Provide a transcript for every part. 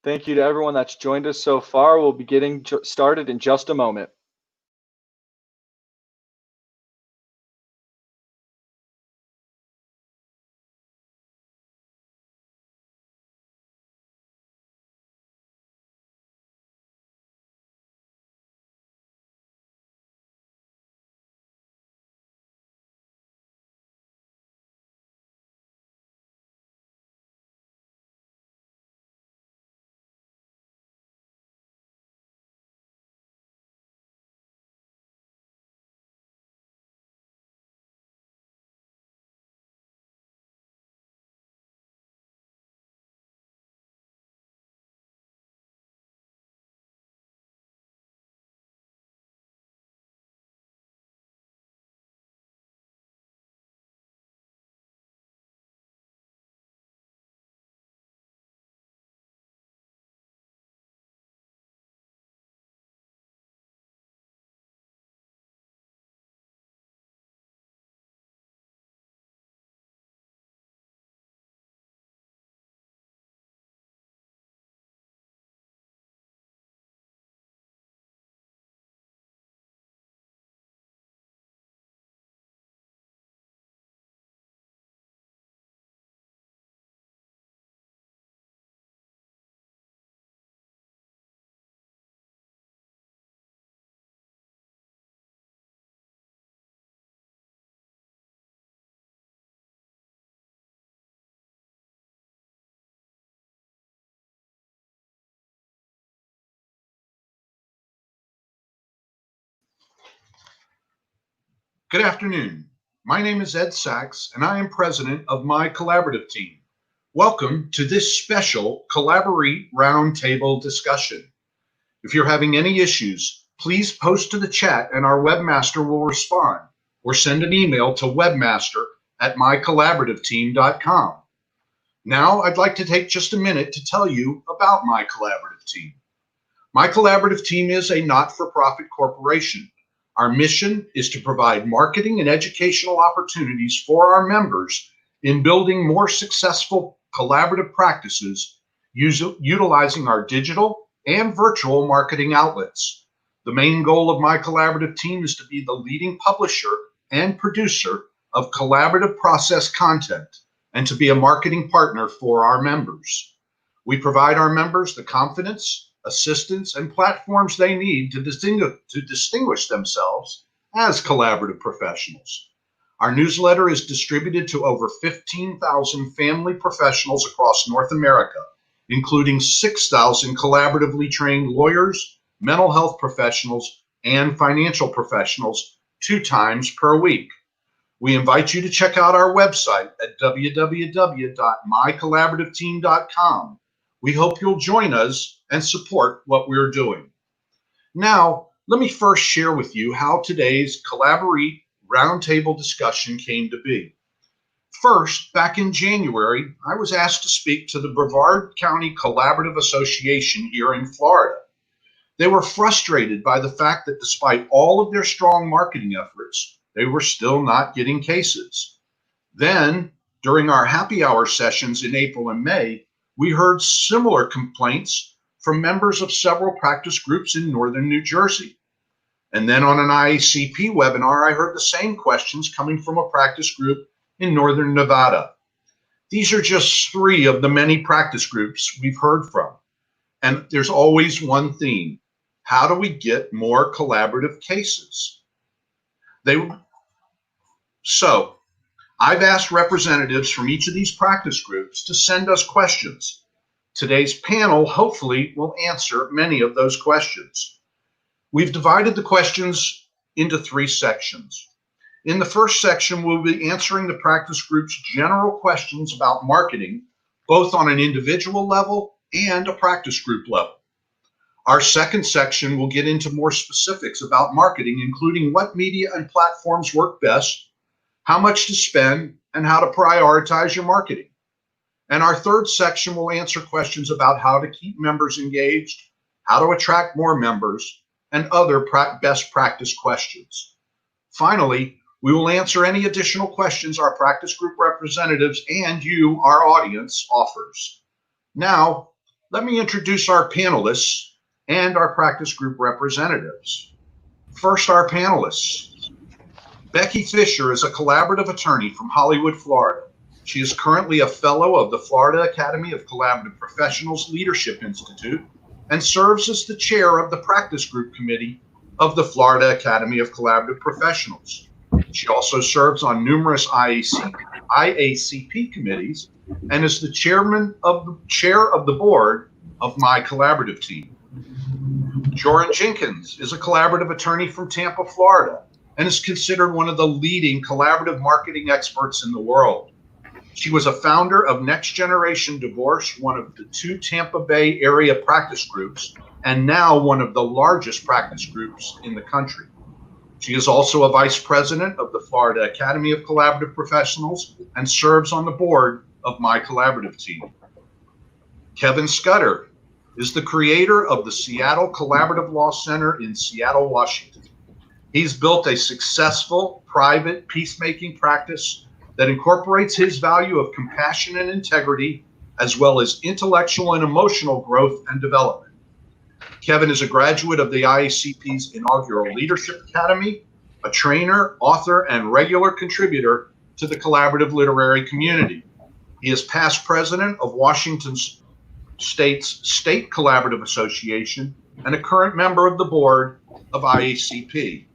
Thank you to everyone that's joined us so far. We'll be getting started in just a moment. Good afternoon. My name is Ed Sachs, and I am president of my collaborative team. Welcome to this special CollaborEAT roundtable discussion. If you're having any issues, please post to the chat and our webmaster will respond, or send an email to webmaster@mycollaborativeteam.com. Now, I'd like to take just a minute to tell you about my collaborative team. My collaborative team is a not-for-profit corporation. Our mission is to provide marketing and educational opportunities for our members in building more successful collaborative practices utilizing our digital and virtual marketing outlets. The main goal of my collaborative team is to be the leading publisher and producer of collaborative process content and to be a marketing partner for our members. We provide our members the confidence, assistance, and platforms they need to distinguish themselves as collaborative professionals. Our newsletter is distributed to over 15,000 family professionals across North America, including 6,000 collaboratively trained lawyers, mental health professionals, and financial professionals 2 times per week. We invite you to check out our website at www.mycollaborativeteam.com. We hope you'll join us and support what we're doing. Now, let me first share with you how today's CollaborEAT roundtable discussion came to be. First, back in January, I was asked to speak to the Brevard County Collaborative Association here in Florida. They were frustrated by the fact that despite all of their strong marketing efforts, they were still not getting cases. Then, during our happy hour sessions in April and May, we heard similar complaints from members of several practice groups in northern New Jersey. And then on an IACP webinar, I heard the same questions coming from a practice group in northern Nevada. These are just 3 of the many practice groups we've heard from. And there's always one theme. How do we get more collaborative cases? So I've asked representatives from each of these practice groups to send us questions. Today's panel hopefully will answer many of those questions. We've divided the questions into 3 sections. In the first section, we'll be answering the practice group's general questions about marketing, both on an individual level and a practice group level. Our second section will get into more specifics about marketing, including what media and platforms work best, how much to spend, and how to prioritize your marketing. And our third section will answer questions about how to keep members engaged, how to attract more members, and other best practice questions. Finally, we will answer any additional questions our practice group representatives and you, our audience, offers. Now, let me introduce our panelists and our practice group representatives. First, our panelists. Becky Fisher is a collaborative attorney from Hollywood, Florida. She is currently a fellow of the Florida Academy of Collaborative Professionals Leadership Institute and serves as the chair of the practice group committee of the Florida Academy of Collaborative Professionals. She also serves on numerous IACP committees and is the chair of the board of my collaborative team. Joran Jenkins is a collaborative attorney from Tampa, Florida, and is considered one of the leading collaborative marketing experts in the world. She was a founder of Next Generation Divorce, one of the 2 Tampa Bay area practice groups, and now one of the largest practice groups in the country. She is also a vice president of the Florida Academy of Collaborative Professionals and serves on the board of my collaborative team. Kevin Scudder is the creator of the Seattle Collaborative Law Center in Seattle, Washington. He's built a successful private peacemaking practice that incorporates his value of compassion and integrity, as well as intellectual and emotional growth and development. Kevin is a graduate of the IACP's inaugural Leadership Academy, a trainer, author, and regular contributor to the collaborative literary community. He is past president of Washington State's State Collaborative Association and a current member of the board of IACP.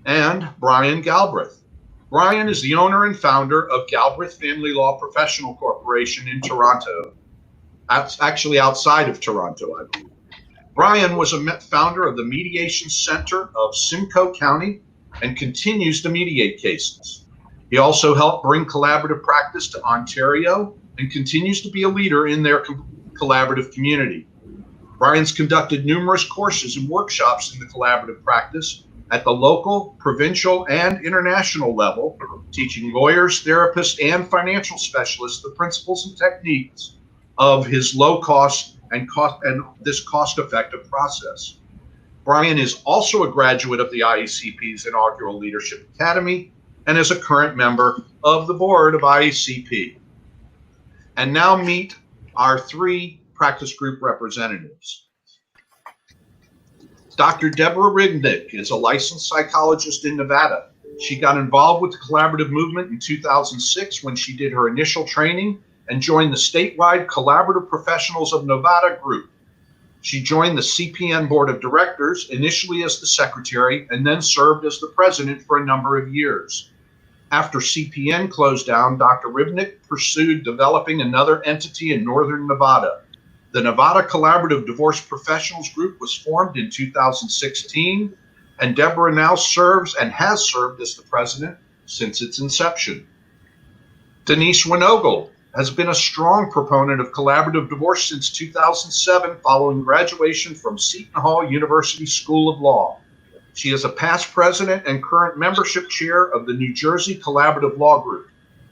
And Brian Galbraith. Brian is the owner and founder of Galbraith Family Law Professional Corporation in Toronto. Actually outside of Toronto, I believe. Brian was a founder of the Mediation Center of Simcoe County and continues to mediate cases. He also helped bring collaborative practice to Ontario and continues to be a leader in their collaborative community. Brian's conducted numerous courses and workshops in the collaborative practice at the local, provincial, and international level, teaching lawyers, therapists, and financial specialists the principles and techniques of his low cost and this cost-effective process. Brian is also a graduate of the IACP's inaugural Leadership Academy and is a current member of the board of IACP. And now meet our 3 practice group representatives. Dr. Deborah Rhythmic is a licensed psychologist in Nevada. She got involved with the collaborative movement in 2006 when she did her initial training and joined the Statewide Collaborative Professionals of Nevada group. She joined the CPN Board of Directors, initially as the secretary, and then served as the president for a number of years. After CPN closed down, Dr. Rhythmic pursued developing another entity in northern Nevada. The Nevada Collaborative Divorce Professionals Group was formed in 2016, and Deborah now serves and has served as the president since its inception. Denise Winogle has been a strong proponent of collaborative divorce since 2007 following graduation from Seton Hall University School of Law. She is a past president and current membership chair of the New Jersey Collaborative Law Group.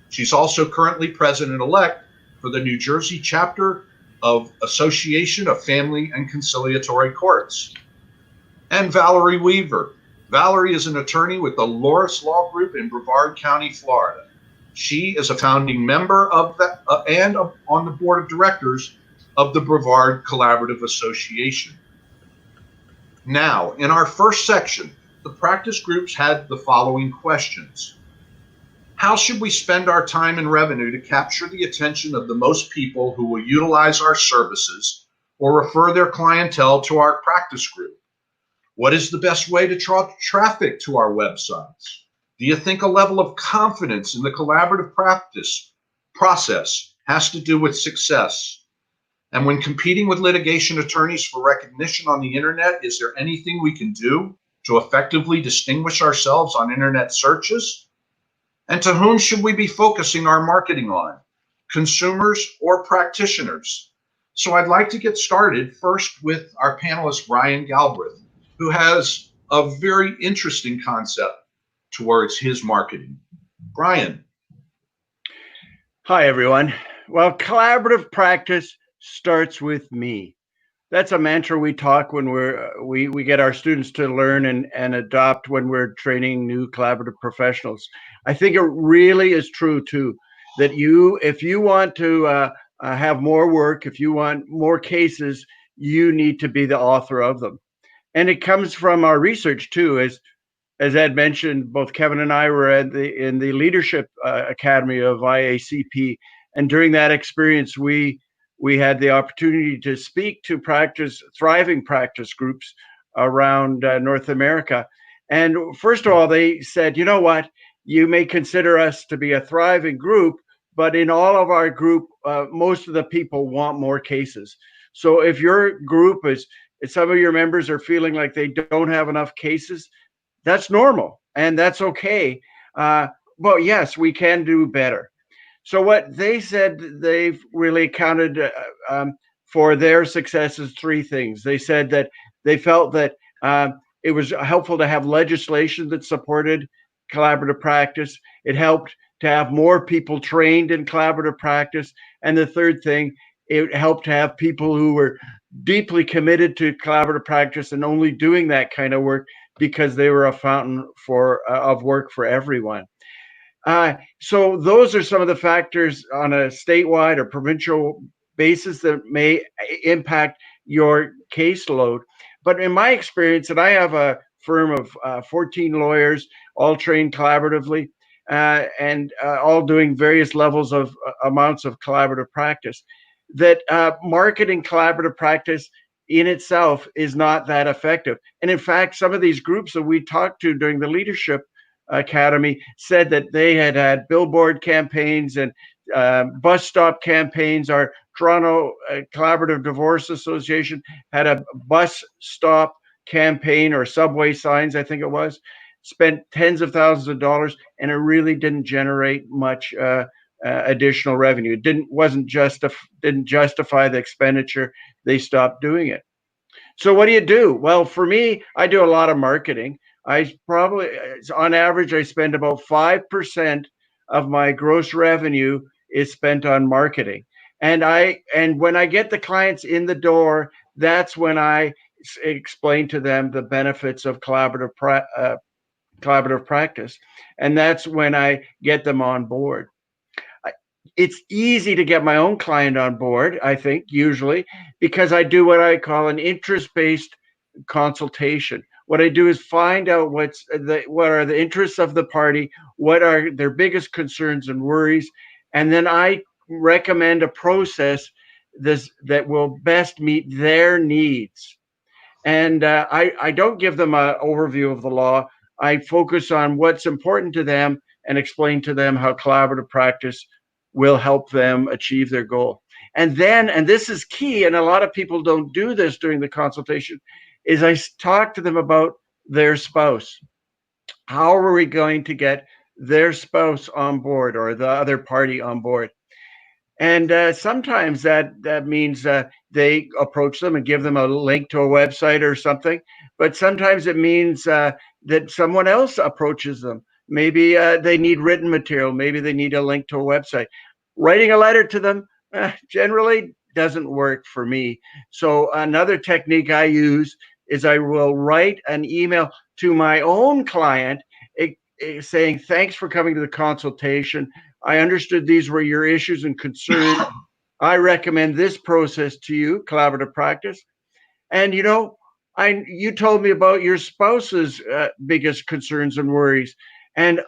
She's also currently president-elect for the New Jersey chapter of Association of Family and Conciliatory Courts. And Valerie Weaver. Valerie is an attorney with the Loris Law Group in Brevard County, Florida. She is a founding member of and on the board of directors of the Brevard Collaborative Association. Now, in our first section, the practice groups had the following questions. How should we spend our time and revenue to capture the attention of the most people who will utilize our services or refer their clientele to our practice group? What is the best way to draw traffic to our websites? Do you think a level of confidence in the collaborative practice process has to do with success? And when competing with litigation attorneys for recognition on the internet, is there anything we can do to effectively distinguish ourselves on internet searches? And to whom should we be focusing our marketing on? Consumers or practitioners? So I'd like to get started first with our panelist, Brian Galbraith, who has a very interesting concept towards his marketing. Brian. Hi, everyone. Well, collaborative practice starts with me. That's a mantra we talk when we get our students to learn and adopt when we're training new collaborative professionals. I think it really is true too, that if you want to have more work, if you want more cases, you need to be the author of them. And it comes from our research too, as Ed mentioned. Both Kevin and I were in the Leadership Academy of IACP, and during that experience, we had the opportunity to speak to thriving practice groups around North America. And first of all, they said, you know what, you may consider us to be a thriving group, but in all of our group, most of the people want more cases. So if your group if some of your members are feeling like they don't have enough cases, that's normal and that's okay. But yes, we can do better. So what they said, they've really accounted for their success is three things. They said that they felt that it was helpful to have legislation that supported collaborative practice. It helped to have more people trained in collaborative practice. And the third thing, it helped to have people who were deeply committed to collaborative practice and only doing that kind of work because they were a fountain of work for everyone. So those are some of the factors on a statewide or provincial basis that may impact your caseload. But in my experience, and I have a firm of 14 lawyers, all trained collaboratively, and all doing various levels of amounts of collaborative practice, that marketing collaborative practice in itself is not that effective. And in fact, some of these groups that we talked to during the Leadership Academy said that they had billboard campaigns and bus stop campaigns. Our Toronto Collaborative Divorce Association had a bus stop campaign, or subway signs, I think it was, spent tens of thousands of dollars, and it really didn't generate much additional revenue. It didn't justify the expenditure. They stopped doing it. So what do you do? Well, for me, I do a lot of marketing. On average, I spend about 5% of my gross revenue is spent on marketing. And when I get the clients in the door, that's when I explain to them the benefits of collaborative practice. And that's when I get them on board. It's easy to get my own client on board, I think, usually, because I do what I call an interest-based consultation. What I do is find out what are the interests of the party, what are their biggest concerns and worries, and then I recommend a process that will best meet their needs. And I don't give them an overview of the law. I focus on what's important to them and explain to them how collaborative practice will help them achieve their goal. And then, and this is key, and a lot of people don't do this during the consultation, is I talk to them about their spouse. How are we going to get their spouse on board, or the other party on board? And sometimes that means they approach them and give them a link to a website or something. But sometimes it means that someone else approaches them. Maybe they need written material. Maybe they need a link to a website. Writing a letter to them generally doesn't work for me. So another technique I use is I will write an email to my own client saying, thanks for coming to the consultation. I understood these were your issues and concerns. I recommend this process to you, collaborative practice. And you told me about your spouse's biggest concerns and worries. And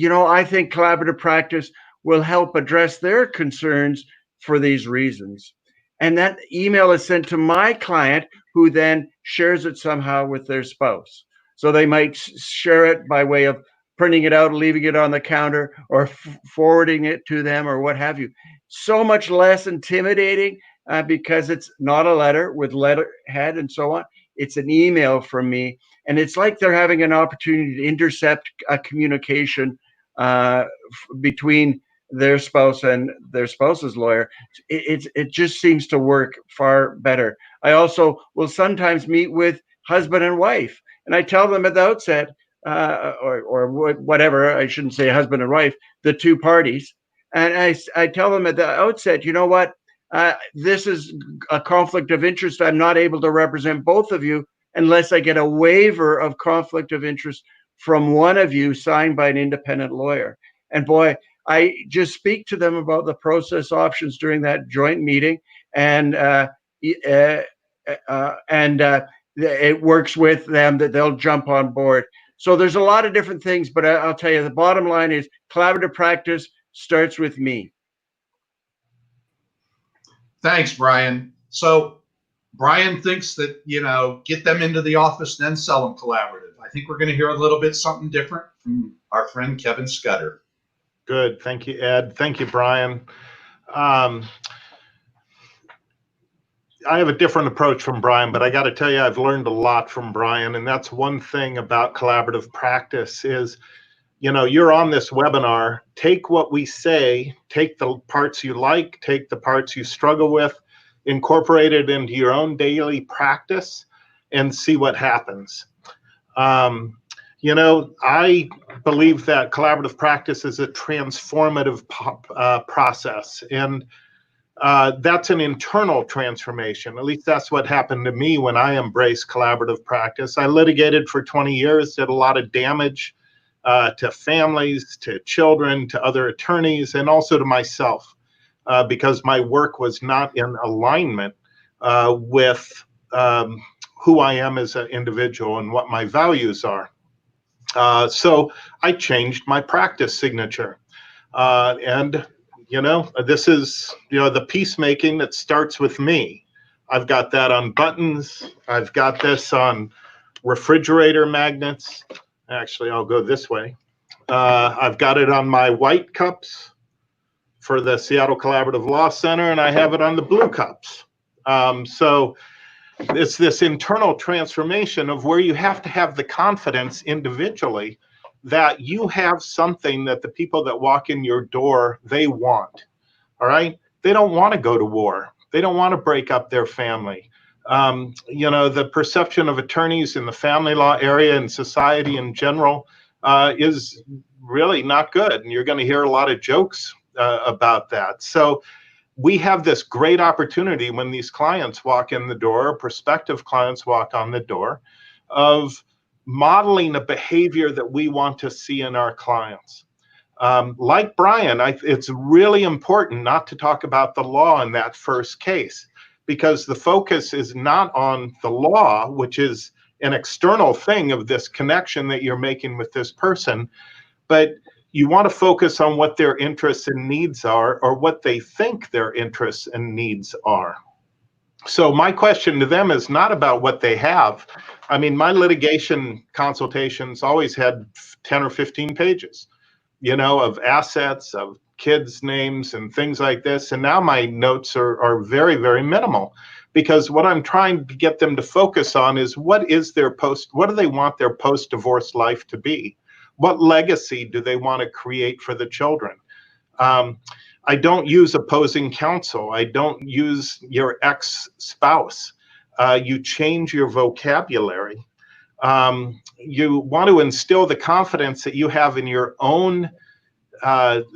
I think collaborative practice will help address their concerns for these reasons. And that email is sent to my client, who then shares it somehow with their spouse. So they might share it by way of printing it out, leaving it on the counter, or forwarding it to them, or what have you. So much less intimidating because it's not a letter with letterhead and so on. It's an email from me. And it's like they're having an opportunity to intercept a communication between their spouse and their spouse's lawyer. It just seems to work far better. I also will sometimes meet with husband and wife, and I tell them at the outset, or whatever, I shouldn't say husband and wife, the two parties, and I tell them at the outset, you know what, this is a conflict of interest. I'm not able to represent both of you unless I get a waiver of conflict of interest from one of you signed by an independent lawyer. And boy, I just speak to them about the process options during that joint meeting, and it works with them that they'll jump on board. So there's a lot of different things, but I'll tell you, the bottom line is collaborative practice starts with me. Thanks, Brian. So Brian thinks that, get them into the office, then sell them collaborative. I think we're going to hear a little bit something different from our friend Kevin Scudder. Good. Thank you, Ed. Thank you, Brian. I have a different approach from Brian, but I got to tell you, I've learned a lot from Brian. And that's one thing about collaborative practice is, you're on this webinar, take what we say, take the parts you like, take the parts you struggle with, incorporate it into your own daily practice and see what happens. I believe that collaborative practice is a transformative process. And that's an internal transformation. At least that's what happened to me when I embraced collaborative practice. I litigated for 20 years, did a lot of damage to families, to children, to other attorneys, and also to myself, because my work was not in alignment with who I am as an individual and what my values are. So I changed my practice signature. This is, the peacemaking that starts with me. I've got that on buttons. I've got this on refrigerator magnets. Actually, I'll go this way. I've got it on my white cups for the Seattle Collaborative Law Center, and I have it on the blue cups. So it's this internal transformation of where you have to have the confidence individually that you have something that the people that walk in your door, they want, all right? They don't want to go to war. They don't want to break up their family. The perception of attorneys in the family law area and society in general is really not good. And you're going to hear a lot of jokes about that. So we have this great opportunity when these clients walk in the door, prospective clients walk on the door, of modeling a behavior that we want to see in our clients. Like Brian, it's really important not to talk about the law in that first case, because the focus is not on the law, which is an external thing of this connection that you're making with this person, but you want to focus on what their interests and needs are, or what they think their interests and needs are. So my question to them is not about what they have. I mean, my litigation consultations always had 10 or 15 pages, of assets, of kids' names and things like this. And now my notes are very, very minimal, because what I'm trying to get them to focus on is what do they want their post-divorce life to be? What legacy do they want to create for the children? I don't use opposing counsel. I don't use your ex-spouse. You change your vocabulary. You want to instill the confidence that you have in your own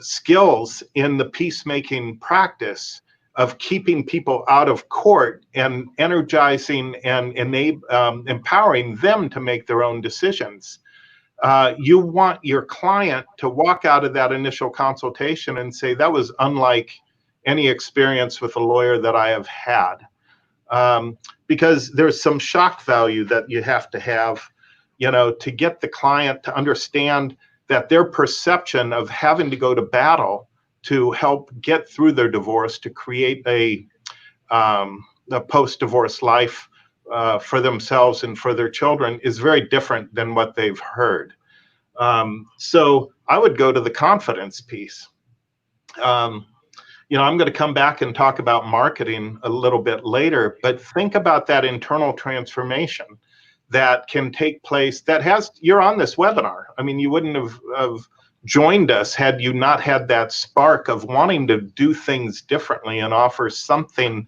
skills in the peacemaking practice of keeping people out of court and energizing and empowering them to make their own decisions. You want your client to walk out of that initial consultation and say, that was unlike any experience with a lawyer that I have had. Because there's some shock value that you have to get the client to understand that their perception of having to go to battle to help get through their divorce, to create a post-divorce life for themselves and for their children, is very different than what they've heard. So I would go to the confidence piece. I'm going to come back and talk about marketing a little bit later, but think about that internal transformation that can take place. You're on this webinar. I mean, you wouldn't have joined us had you not had that spark of wanting to do things differently and offer something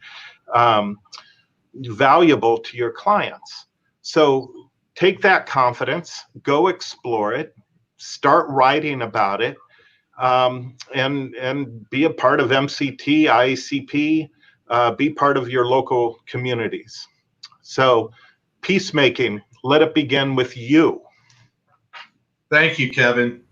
valuable to your clients. So take that confidence, go explore it, start writing about it, and be a part of MCT, IACP, be part of your local communities. So peacemaking, let it begin with you. Thank you, Kevin.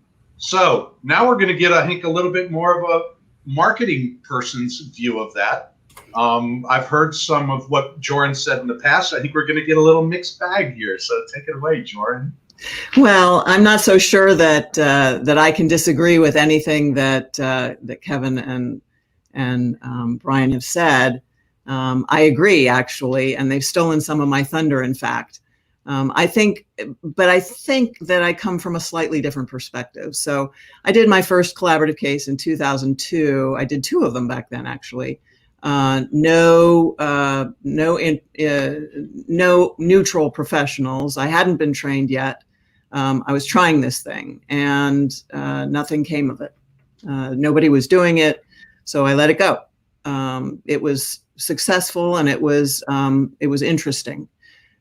So now we're going to get, I think, a little bit more of a marketing person's view of that. I've heard some of what Joran said in the past. I think we're going to get a little mixed bag here. So take it away, Joran. Well, I'm not so sure that that I can disagree with anything that that Kevin and Brian have said. I agree, actually, and they've stolen some of my thunder, in fact. I think that I come from a slightly different perspective. So I did my first collaborative case in 2002. I did 2 of them back then, actually. No neutral professionals. I hadn't been trained yet. I was trying this thing, and nothing came of it. Nobody was doing it, so I let it go. It was successful, and it was interesting.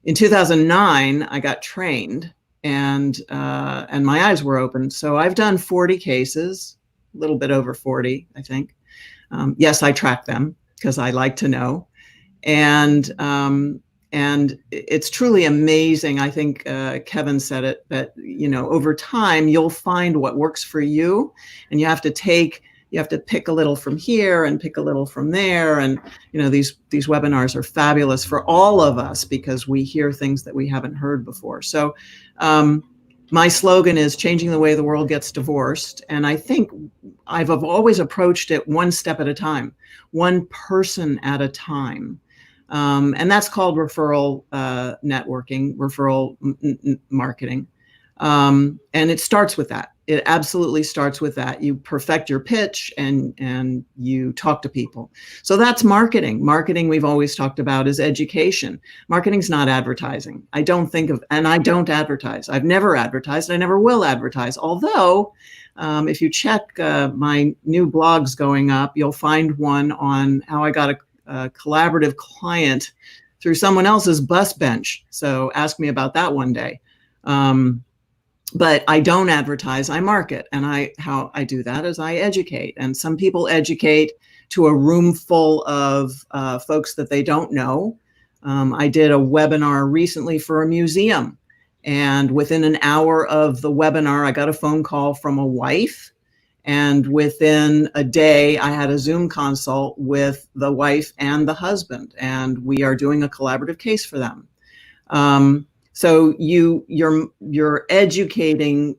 In 2009, I got trained, and my eyes were open. So I've done 40 cases, a little bit over 40, I think. Yes, I track them because I like to know, and it's truly amazing. I think Kevin said it, that over time you'll find what works for you, and you have to pick a little from here and pick a little from there. And these webinars are fabulous for all of us because we hear things that we haven't heard before. So my slogan is changing the way the world gets divorced. And I think I've always approached it one step at a time, one person at a time. And that's called referral networking, referral marketing. And it starts with that. It absolutely starts with that. You perfect your pitch and you talk to people. So that's marketing. Marketing, we've always talked about, is education. Marketing's not advertising. I don't advertise. I've never advertised. I never will advertise. Although, if you check my new blogs going up, you'll find one on how I got a collaborative client through someone else's bus bench. So ask me about that one day. But I don't advertise, I market. And how I do that is I educate. And some people educate to a room full of folks that they don't know. I did a webinar recently for a museum. And within an hour of the webinar, I got a phone call from a wife. And within a day, I had a Zoom consult with the wife and the husband. And we are doing a collaborative case for them. So you're educating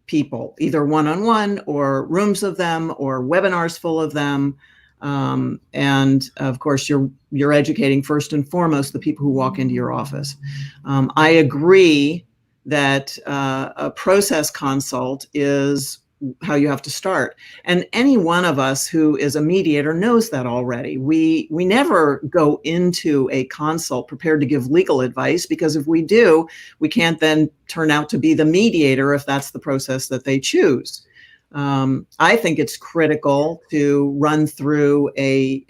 people, either one-on-one or rooms of them or webinars full of them. And of course, you're educating first and foremost the people who walk into your office. I agree that a process consult is how you have to start. And any one of us who is a mediator knows that already. We never go into a consult prepared to give legal advice, because if we do, we can't then turn out to be the mediator if that's the process that they choose. I think it's critical to run through a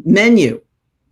menu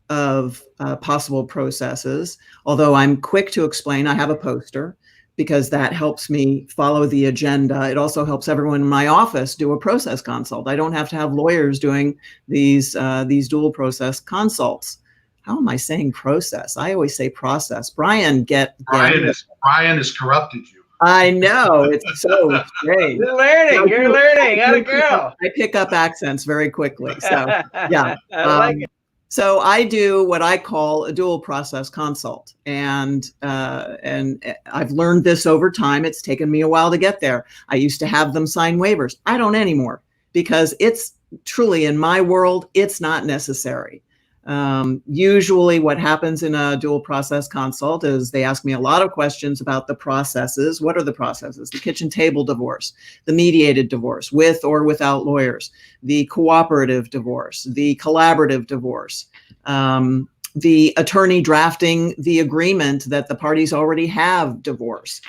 of possible processes, although I'm quick to explain. I have a poster, because that helps me follow the agenda. It also helps everyone in my office do a process consult. I don't have to have lawyers doing these dual process consults. How am I saying process? I always say process. Brian has corrupted you. I know, it's so strange. You're learning. How'd it go? I pick up accents very quickly. So yeah. I like it. So I do what I call a dual process consult, and I've learned this over time. It's taken me a while to get there. I used to have them sign waivers. I don't anymore, because it's truly, in my world, it's not necessary. Usually what happens in a dual process consult is they ask me a lot of questions about the processes. What are the processes? The kitchen table divorce, the mediated divorce with or without lawyers, the cooperative divorce, the collaborative divorce, the attorney drafting the agreement that the parties already have divorce.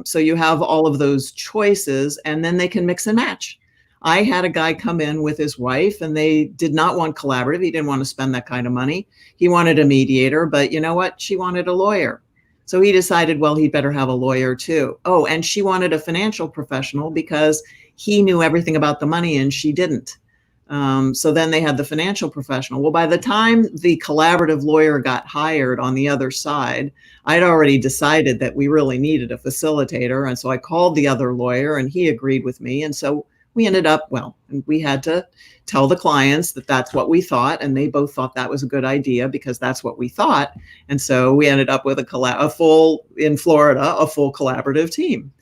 So you have all of those choices, and then they can mix and match. I had a guy come in with his wife, and they did not want collaborative. He didn't want to spend that kind of money. He wanted a mediator, but you know what? She wanted a lawyer. So he decided, well, he'd better have a lawyer too. Oh, and she wanted a financial professional because he knew everything about the money and she didn't. So then they had the financial professional. Well, by the time the collaborative lawyer got hired on the other side, I'd already decided that we really needed a facilitator. And so I called the other lawyer and he agreed with me. And so we ended up, we had to tell the clients that that's what we thought. And they both thought that was a good idea because that's what we thought. And so we ended up with a full collaborative team.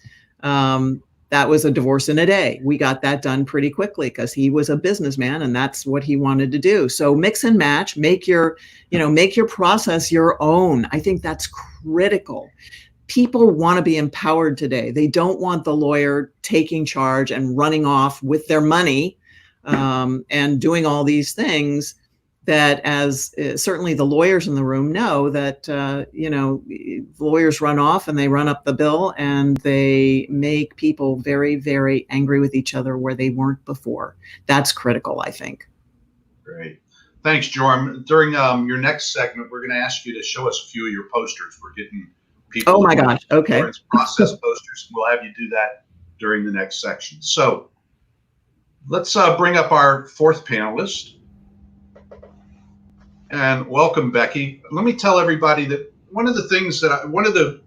That was a divorce in a day. We got that done pretty quickly because he was a businessman and that's what he wanted to do. So mix and match, make your process your own. I think that's critical. People want to be empowered today. They don't want the lawyer taking charge and running off with their money and doing all these things that, as certainly the lawyers in the room know, that lawyers run off and they run up the bill and they make people very, very angry with each other where they weren't before. That's critical, I think. Great. Thanks, Joryn. During your next segment, we're going to ask you to show us a few of your posters. We're getting people. Oh my gosh. Okay. Process posters. We'll have you do that during the next section. So let's bring up our fourth panelist. And welcome, Becky. Let me tell everybody that one of the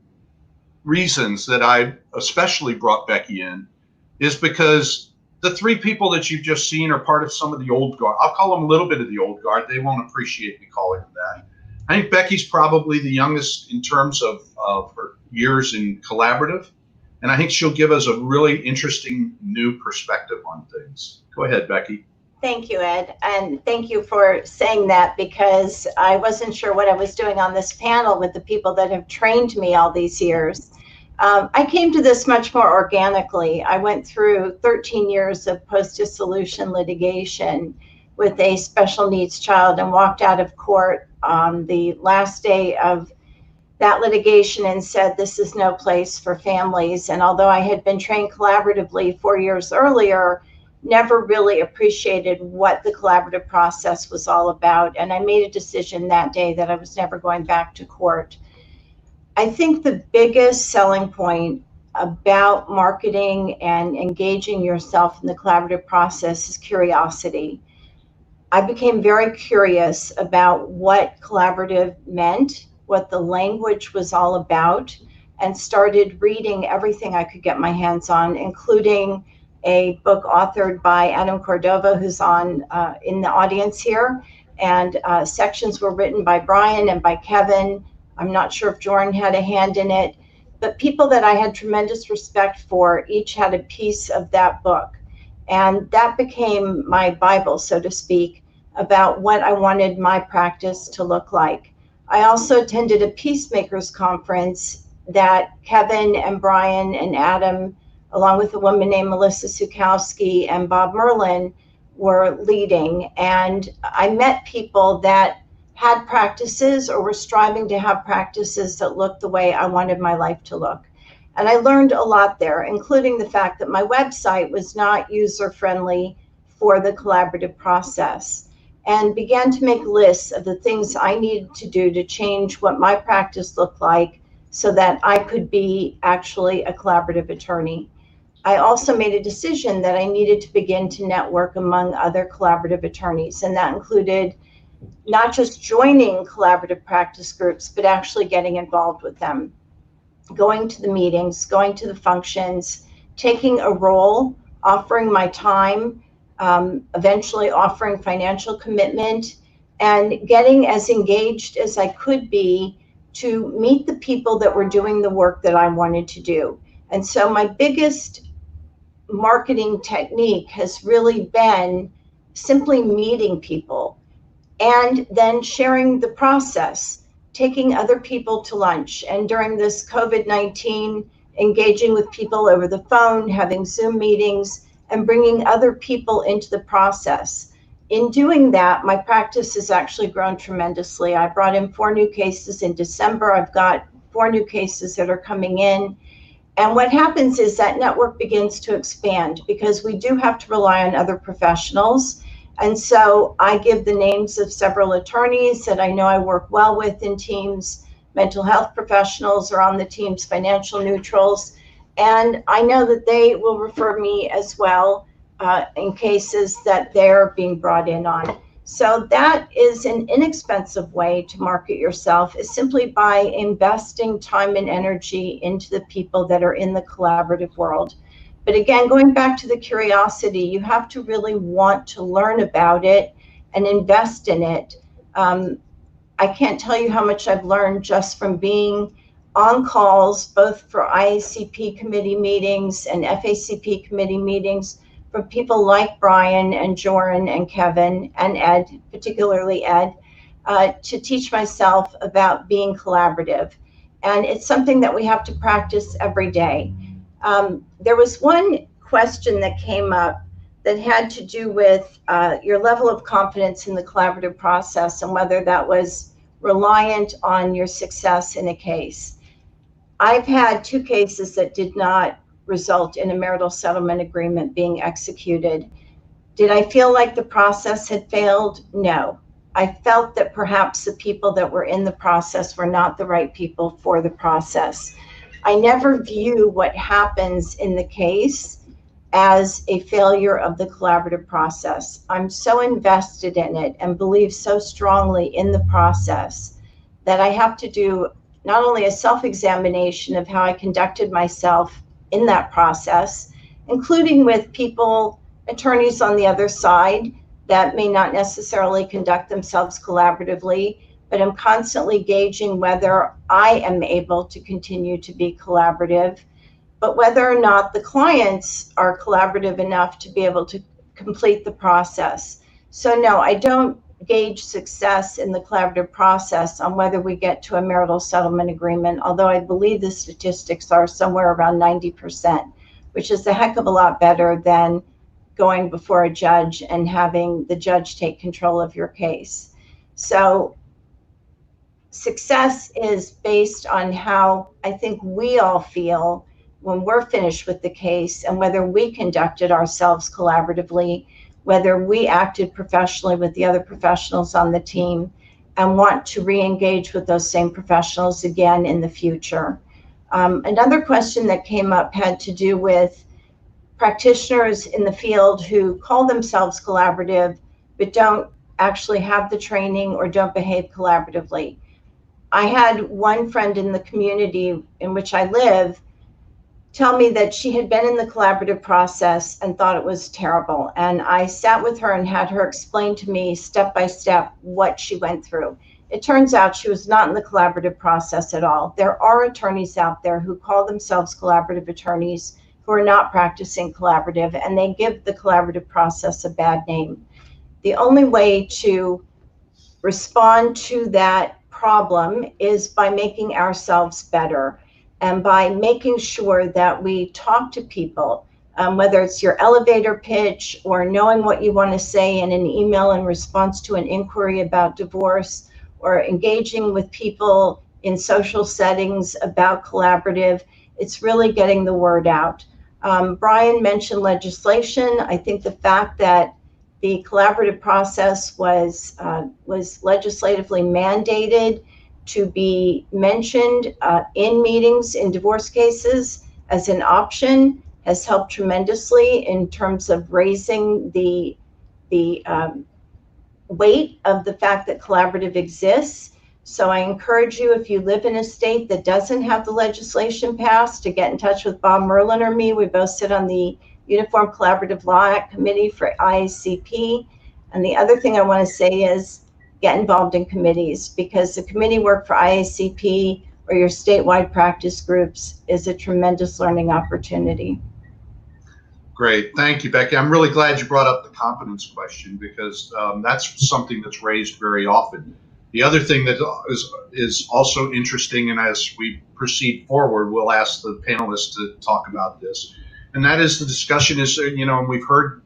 reasons that I especially brought Becky in is because the three people that you've just seen are part of some of the old guard. I'll call them a little bit of the old guard. They won't appreciate me calling them that. I think Becky's probably the youngest in terms of her years in collaborative. And I think she'll give us a really interesting new perspective on things. Go ahead, Becky. Thank you, Ed, and thank you for saying that because I wasn't sure what I was doing on this panel with the people that have trained me all these years. I came to this much more organically. I went through 13 years of post-dissolution litigation with a special needs child and walked out of court on the last day of that litigation and said, this is no place for families. And although I had been trained collaboratively 4 years earlier, never really appreciated what the collaborative process was all about. And I made a decision that day that I was never going back to court. I think the biggest selling point about marketing and engaging yourself in the collaborative process is curiosity. I became very curious about what collaborative meant, what the language was all about, and started reading everything I could get my hands on, including a book authored by Adam Cordova, who's on in the audience here, and sections were written by Brian and by Kevin. I'm not sure if Joryn had a hand in it, but people that I had tremendous respect for each had a piece of that book. And that became my Bible, so to speak, about what I wanted my practice to look like. I also attended a Peacemakers conference that Kevin and Brian and Adam, along with a woman named Melissa Sukowski and Bob Merlin, were leading. And I met people that had practices or were striving to have practices that looked the way I wanted my life to look. And I learned a lot there, including the fact that my website was not user-friendly for the collaborative process, and began to make lists of the things I needed to do to change what my practice looked like so that I could be actually a collaborative attorney. I also made a decision that I needed to begin to network among other collaborative attorneys, and that included not just joining collaborative practice groups, but actually getting involved with them, going to the meetings, going to the functions, taking a role, offering my time, eventually offering financial commitment, and getting as engaged as I could be to meet the people that were doing the work that I wanted to do. And so my biggest marketing technique has really been simply meeting people and then sharing the process, taking other people to lunch. And during this COVID-19, engaging with people over the phone, having Zoom meetings, and bringing other people into the process. In doing that, my practice has actually grown tremendously. I brought in 4 new cases in December. I've got 4 new cases that are coming in. And what happens is that network begins to expand because we do have to rely on other professionals. And so I give the names of several attorneys that I know I work well with in teams. Mental health professionals are on the teams, financial neutrals. And I know that they will refer me as well in cases that they're being brought in on. So that is an inexpensive way to market yourself, is simply by investing time and energy into the people that are in the collaborative world. But again, going back to the curiosity, you have to really want to learn about it and invest in it. I can't tell you how much I've learned just from being on calls, both for IACP committee meetings and FACP committee meetings, from people like Brian and Joran and Kevin and Ed, particularly Ed, to teach myself about being collaborative. And it's something that we have to practice every day. There was one question that came up that had to do with your level of confidence in the collaborative process and whether that was reliant on your success in a case. I've had 2 cases that did not result in a marital settlement agreement being executed. Did I feel like the process had failed? No. I felt that perhaps the people that were in the process were not the right people for the process. I never view what happens in the case as a failure of the collaborative process. I'm so invested in it and believe so strongly in the process that I have to do not only a self-examination of how I conducted myself in that process, including with people, attorneys on the other side that may not necessarily conduct themselves collaboratively, but I'm constantly gauging whether I am able to continue to be collaborative, but whether or not the clients are collaborative enough to be able to complete the process. So no, I don't gauge success in the collaborative process on whether we get to a marital settlement agreement, although I believe the statistics are somewhere around 90%, which is a heck of a lot better than going before a judge and having the judge take control of your case. So success is based on how I think we all feel when we're finished with the case and whether we conducted ourselves collaboratively, whether we acted professionally with the other professionals on the team and want to re-engage with those same professionals again in the future. Another question that came up had to do with practitioners in the field who call themselves collaborative but don't actually have the training or don't behave collaboratively. I had one friend in the community in which I live tell me that she had been in the collaborative process and thought it was terrible. And I sat with her and had her explain to me step by step what she went through. It turns out she was not in the collaborative process at all. There are attorneys out there who call themselves collaborative attorneys who are not practicing collaborative, and they give the collaborative process a bad name. The only way to respond to that problem is by making ourselves better and by making sure that we talk to people, whether it's your elevator pitch or knowing what you want to say in an email in response to an inquiry about divorce, or engaging with people in social settings about collaborative. It's really getting the word out. Brian mentioned legislation. I think the fact that the collaborative process was legislatively mandated to be mentioned in meetings in divorce cases as an option has helped tremendously in terms of raising the weight of the fact that collaborative exists. So I encourage you, if you live in a state that doesn't have the legislation passed, to get in touch with Bob Merlin or me. We both sit on the Uniform Collaborative Law Act Committee for IACP. And the other thing I want to say is get involved in committees, because the committee work for IACP or your statewide practice groups is a tremendous learning opportunity. Great, thank you, Becky. I'm really glad you brought up the competence question, because that's something that's raised very often. The other thing that is also interesting, and as we proceed forward, we'll ask the panelists to talk about this, and that is the discussion is, and we've heard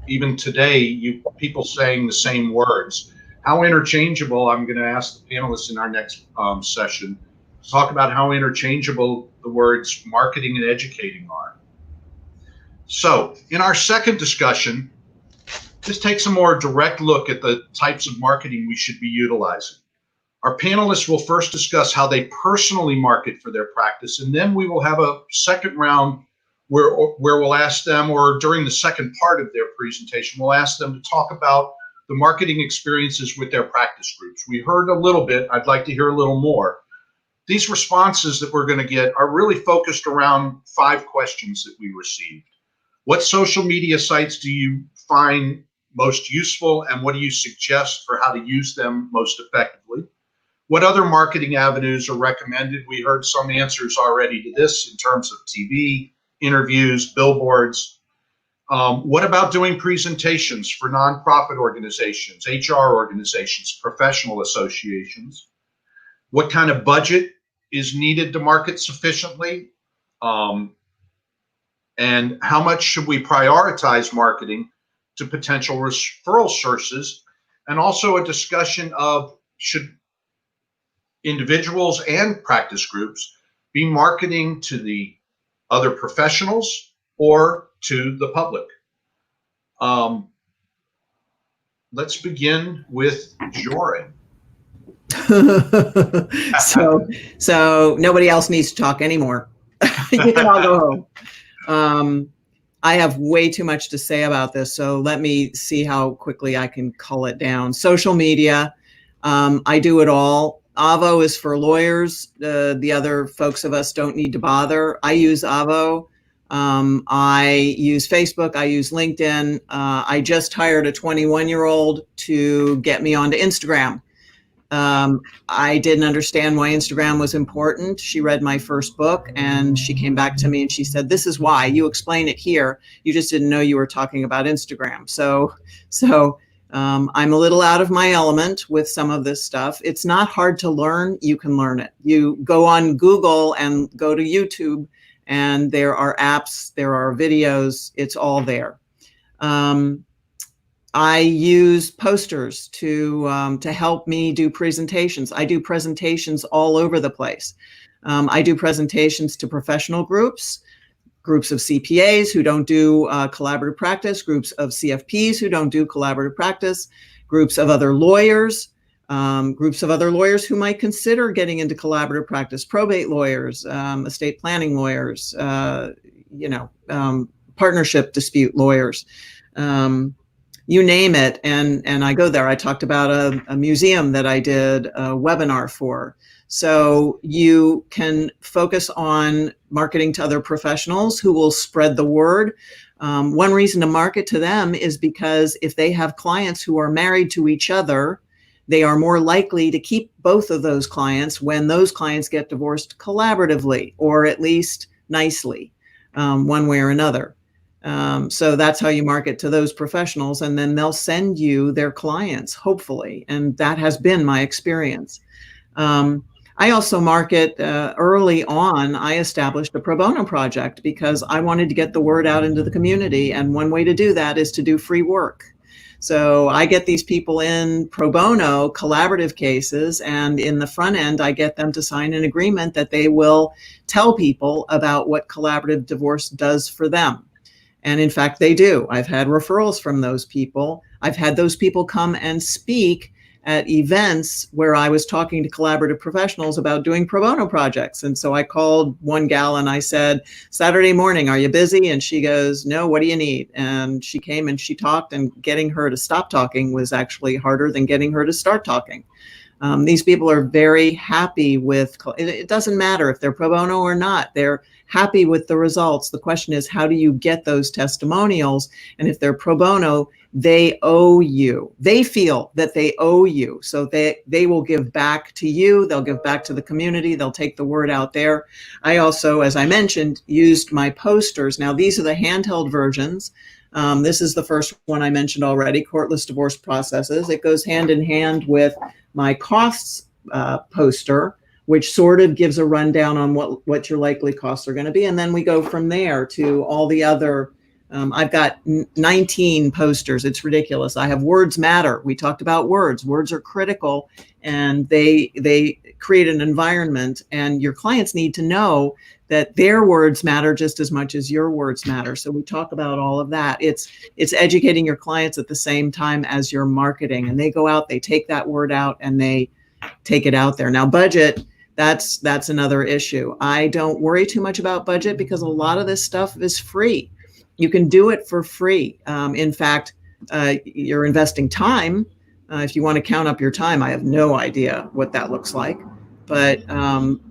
even today, people saying the same words. How interchangeable, I'm going to ask the panelists in our next session, to talk about how interchangeable the words marketing and educating are. So in our second discussion, this takes a more direct look at the types of marketing we should be utilizing. Our panelists will first discuss how they personally market for their practice, and then we will have a second round where we'll ask them, or during the second part of their presentation, we'll ask them to talk about the marketing experiences with their practice groups. We heard a little bit. I'd like to hear a little more. These responses that we're going to get are really focused around 5 questions that we received. What social media sites do you find most useful, and what do you suggest for how to use them most effectively? What other marketing avenues are recommended? We heard some answers already to this in terms of TV, interviews, billboards. What about doing presentations for nonprofit organizations, HR organizations, professional associations? What kind of budget is needed to market sufficiently? And how much should we prioritize marketing to potential referral sources? And also a discussion of, should individuals and practice groups be marketing to the other professionals or to the public? Let's begin with Joryn. So nobody else needs to talk anymore. You can all go home. I have way too much to say about this, so let me see how quickly I can cull it down. Social media, I do it all. Avo is for lawyers. The other folks of us don't need to bother. I use Avo. I use Facebook. I use LinkedIn. I just hired a 21-year-old to get me onto Instagram. I didn't understand why Instagram was important. She read my first book and she came back to me and she said, "This is why. You explain it here. You just didn't know you were talking about Instagram." So I'm a little out of my element with some of this stuff. It's not hard to learn. You can learn it. You go on Google and go to YouTube, and there are apps, there are videos. It's all there. I use posters to help me do presentations. I do presentations all over the place. I do presentations to professional groups of CPAs who don't do collaborative practice, groups of CFPs who don't do collaborative practice, groups of other lawyers who might consider getting into collaborative practice, probate lawyers, estate planning lawyers, partnership dispute lawyers. You name it, and I go there. I talked about a museum that I did a webinar for. So you can focus on marketing to other professionals who will spread the word. One reason to market to them is because if they have clients who are married to each other, they are more likely to keep both of those clients when those clients get divorced collaboratively, or at least nicely, one way or another. So that's how you market to those professionals, and then they'll send you their clients, hopefully. And that has been my experience. I also market early on. I established a pro bono project because I wanted to get the word out into the community. And one way to do that is to do free work. So I get these people in pro bono collaborative cases, and in the front end, I get them to sign an agreement that they will tell people about what collaborative divorce does for them. And in fact, they do. I've had referrals from those people. I've had those people come and speak at events where I was talking to collaborative professionals about doing pro bono projects. And so I called one gal and I said, "Saturday morning, are you busy?" And she goes, "No, what do you need?" And she came and she talked, and getting her to stop talking was actually harder than getting her to start talking. These people are very happy with, it doesn't matter if they're pro bono or not, they're happy with the results. The question is, how do you get those testimonials? And if they're pro bono, they owe you. They feel that they owe you. So they will give back to you. They'll give back to the community. They'll take the word out there. I also, as I mentioned, used my posters. Now, these are the handheld versions. This is the first one I mentioned already, Courtless Divorce Processes. It goes hand in hand with my costs poster, which sort of gives a rundown on what your likely costs are going to be. And then we go from there to all the other, I've got 19 posters. It's ridiculous. I have Words Matter. We talked about words. Words are critical, and they create an environment, and your clients need to know that their words matter just as much as your words matter. So we talk about all of that. It's educating your clients at the same time as your marketing, and they go out, they take that word out, and they take it out there. Now, budget That's another issue. I don't worry too much about budget because a lot of this stuff is free. You can do it for free. In fact, you're investing time. If you want to count up your time, I have no idea what that looks like. But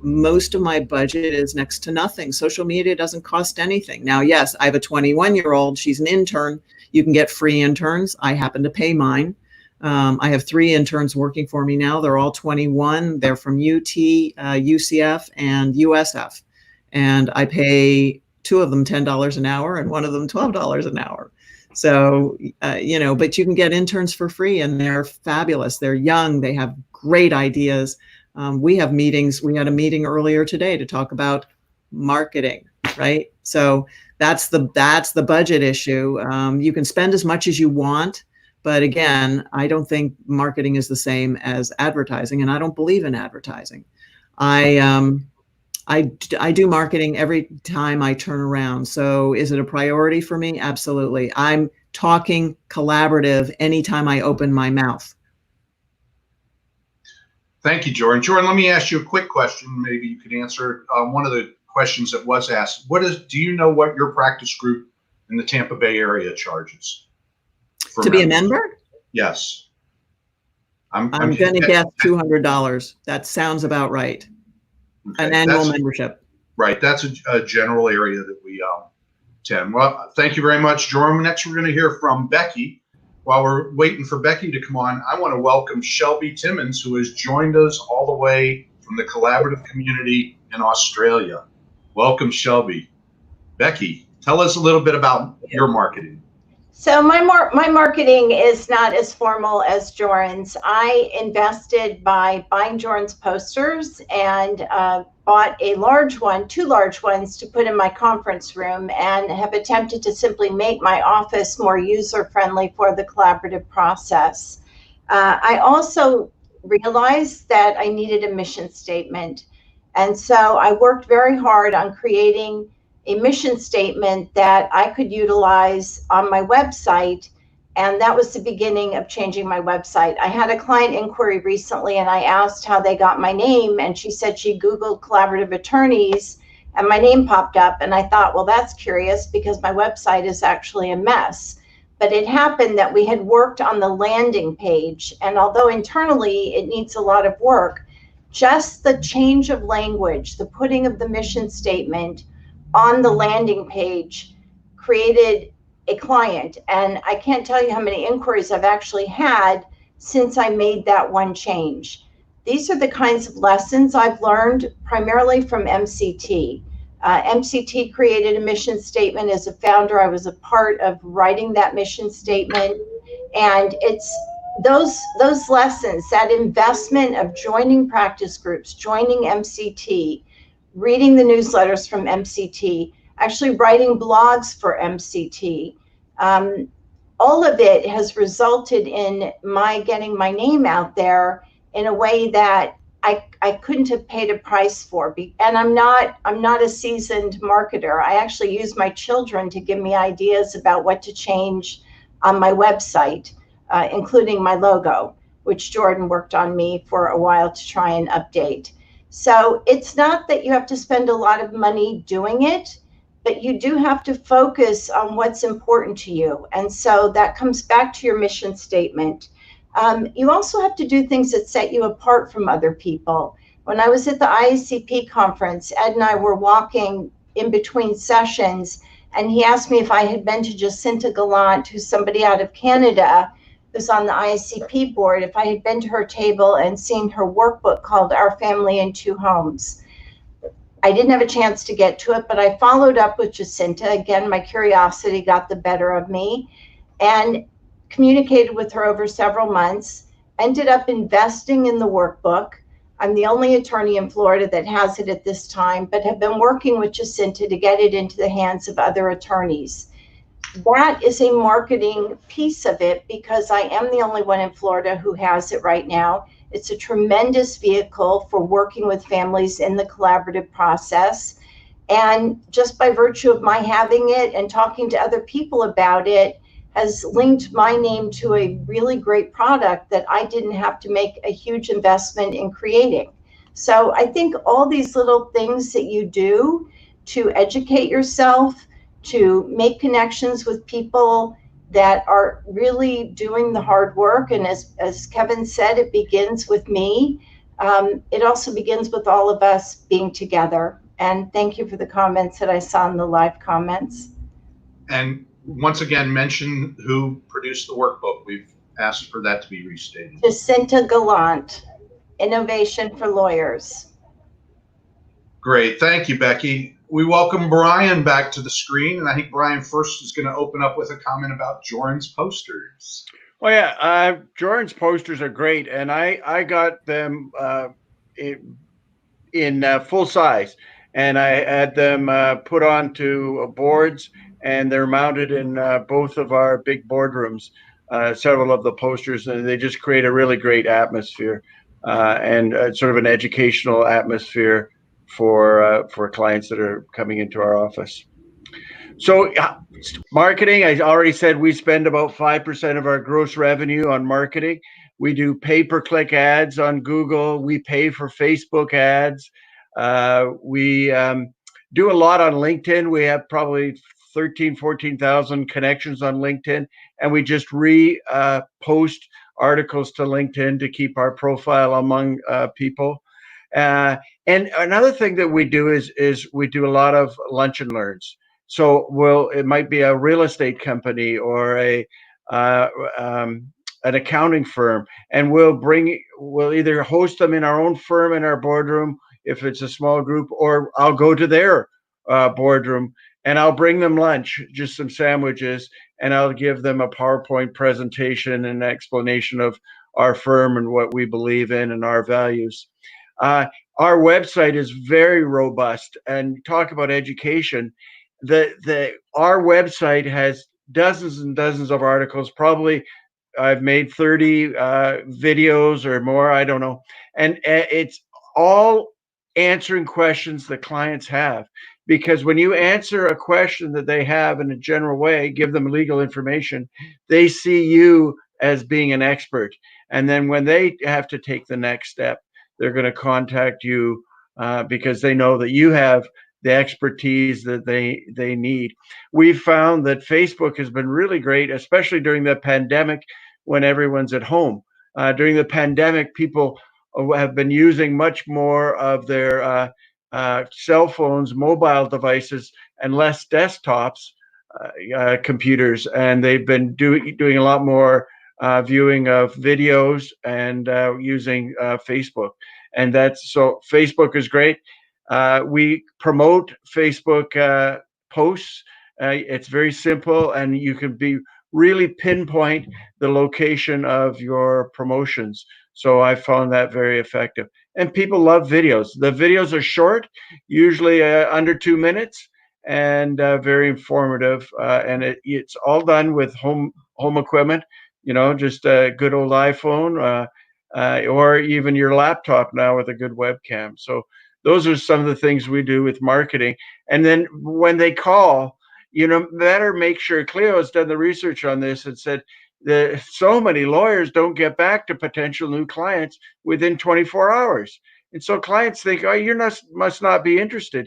most of my budget is next to nothing. Social media doesn't cost anything. Now, yes, I have a 21-year-old. She's an intern. You can get free interns. I happen to pay mine. I have 3 interns working for me now. They're all 21. They're from UT, UCF, and USF. And I pay 2 of them $10 an hour and 1 of them $12 an hour. So, but you can get interns for free, and they're fabulous. They're young. They have great ideas. We have meetings. We had a meeting earlier today to talk about marketing, right? So that's the budget issue. You can spend as much as you want, but again, I don't think marketing is the same as advertising, and I don't believe in advertising. I do marketing every time I turn around. So is it a priority for me? Absolutely. I'm talking collaborative anytime I open my mouth. Thank you, Joran. Joran, let me ask you a quick question. Maybe you could answer one of the questions that was asked. Do you know what your practice group in the Tampa Bay area charges? To be a member? Yes. I'm going to guess $200. That sounds about right. Okay. An annual membership. Right. That's a general area that we attend. Well, thank you very much, Joran. Next, we're going to hear from Becky. While we're waiting for Becky to come on, I want to welcome Shelby Timmons, who has joined us all the way from the collaborative community in Australia. Welcome, Shelby. Becky, tell us a little bit about your marketing. So my marketing is not as formal as Joran's. I invested by buying Joran's posters and bought a large one, 2 large ones to put in my conference room, and have attempted to simply make my office more user-friendly for the collaborative process. I also realized that I needed a mission statement. And so I worked very hard on creating a mission statement that I could utilize on my website. And that was the beginning of changing my website. I had a client inquiry recently, and I asked how they got my name, and she said she Googled collaborative attorneys and my name popped up. And I thought, well, that's curious because my website is actually a mess. But it happened that we had worked on the landing page. And although internally it needs a lot of work, just the change of language, the putting of the mission statement on the landing page created a client. And I can't tell you how many inquiries I've actually had since I made that one change. These are the kinds of lessons I've learned primarily from MCT. MCT created a mission statement. As a founder, I was a part of writing that mission statement. And it's those lessons, that investment of joining practice groups, joining MCT, reading the newsletters from MCT, actually writing blogs for MCT. All of it has resulted in my getting my name out there in a way that I couldn't have paid a price for. And I'm not a seasoned marketer. I actually use my children to give me ideas about what to change on my website, including my logo, which Jordan worked on me for a while to try and update. So it's not that you have to spend a lot of money doing it, but you do have to focus on what's important to you. And so that comes back to your mission statement. You also have to do things that set you apart from other people. When I was at the IACP conference, Ed and I were walking in between sessions, and he asked me if I had been to Jacinta Gallant, who's somebody out of Canada, who's on the IACP board, if I had been to her table and seen her workbook called Our Family in 2 Homes. I didn't have a chance to get to it, but I followed up with Jacinta. Again, my curiosity got the better of me, and communicated with her over several months, ended up investing in the workbook. I'm the only attorney in Florida that has it at this time, but have been working with Jacinta to get it into the hands of other attorneys. That is a marketing piece of it because I am the only one in Florida who has it right now. It's a tremendous vehicle for working with families in the collaborative process. And just by virtue of my having it and talking to other people about it has linked my name to a really great product that I didn't have to make a huge investment in creating. So I think all these little things that you do to educate yourself, to make connections with people that are really doing the hard work. And as Kevin said, it begins with me. It also begins with all of us being together. And thank you for the comments that I saw in the live comments. And once again, mention who produced the workbook. We've asked for that to be restated. Jacinta Gallant, Innovation for Lawyers. Great. Thank you, Becky. We welcome Brian back to the screen. And I think Brian first is going to open up with a comment about Joryn's posters. Well, yeah, Joran's posters are great. And I got them in full size. And I had them put onto boards, and they're mounted in both of our big boardrooms, several of the posters, and they just create a really great atmosphere and sort of an educational atmosphere for clients that are coming into our office. So marketing, I already said we spend about 5% of our gross revenue on marketing. We do pay-per-click ads on Google. We pay for Facebook ads. We do a lot on LinkedIn. We have probably 14,000 connections on LinkedIn, and we just post articles to LinkedIn to keep our profile among people. And another thing that we do is we do a lot of lunch and learns. So it might be a real estate company or an accounting firm, and we'll either host them in our own firm in our boardroom if it's a small group, or I'll go to their boardroom and I'll bring them lunch, just some sandwiches, and I'll give them a PowerPoint presentation and explanation of our firm and what we believe in and our values. Our website is very robust, and talk about education. Our website has dozens and dozens of articles. Probably I've made 30 videos or more, I don't know. And it's all answering questions that clients have. Because when you answer a question that they have in a general way, give them legal information, they see you as being an expert. And then when they have to take the next step, they're going to contact you because they know that you have the expertise that they need. We've found that Facebook has been really great, especially during the pandemic when everyone's at home. During the pandemic, people have been using much more of their cell phones, mobile devices, and less desktops, computers, and they've been doing a lot more viewing of videos and using Facebook. And so Facebook is great. We promote Facebook posts. It's very simple, and you can really pinpoint the location of your promotions. So I found that very effective. And people love videos. The videos are short, usually under 2 minutes, and very informative. And it's all done with home equipment, just a good old iPhone or even your laptop now with a good webcam. So those are some of the things we do with marketing. And then when they call, better make sure. Cleo has done the research on this and said that so many lawyers don't get back to potential new clients within 24 hours. And so clients think, oh, you must not be interested.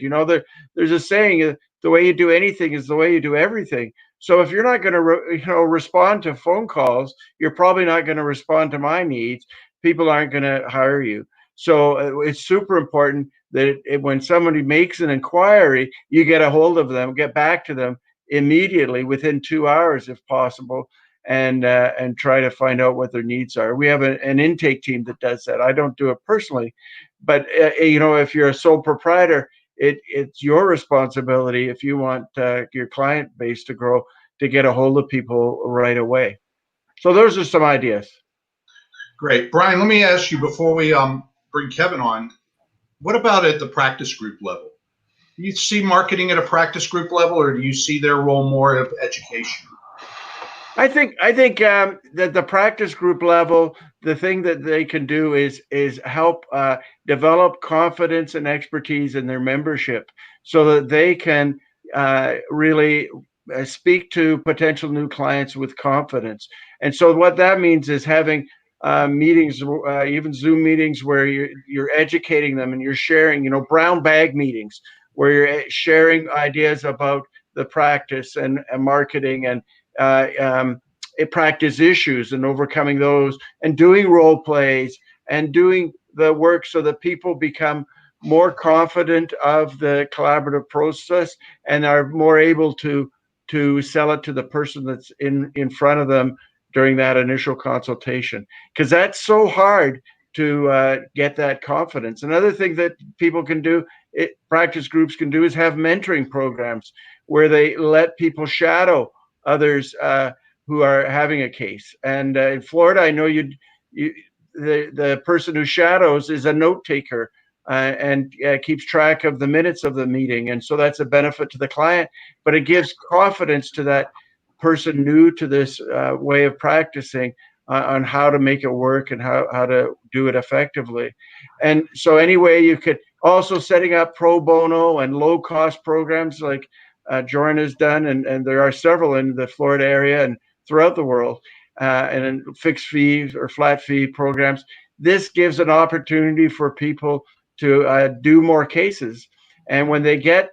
There's a saying, the way you do anything is the way you do everything. So if you're not going to respond to phone calls, you're probably not going to respond to my needs. People aren't going to hire you. So it's super important that when somebody makes an inquiry, you get a hold of them, get back to them immediately within 2 hours if possible, and try to find out what their needs are. We have an intake team that does that. I don't do it personally, but if you're a sole proprietor, it's your responsibility, if you want your client base to grow, to get a hold of people right away. So those are some ideas. Great. Brian, let me ask you before we bring Kevin on, what about at the practice group level? Do you see marketing at a practice group level, or do you see their role more of education? I think that the practice group level, the thing that they can do is help develop confidence and expertise in their membership, so that they can really speak to potential new clients with confidence. And so what that means is having meetings, even Zoom meetings where you're educating them and you're sharing, brown bag meetings where you're sharing ideas about the practice and marketing and practice issues and overcoming those, and doing role plays and doing the work so that people become more confident of the collaborative process and are more able to sell it to the person that's in front of them during that initial consultation, because that's so hard to get that confidence. Another thing that people can do, practice groups can do, is have mentoring programs where they let people shadow others who are having a case. And in Florida, I know the person who shadows is a note taker and keeps track of the minutes of the meeting. And so that's a benefit to the client, but it gives confidence to that person new to this way of practicing on how to make it work and how to do it effectively. And so anyway, you could also setting up pro bono and low cost programs like Joran has done, and there are several in the Florida area and throughout the world, and fixed fees or flat fee programs. This gives an opportunity for people to do more cases. And when they get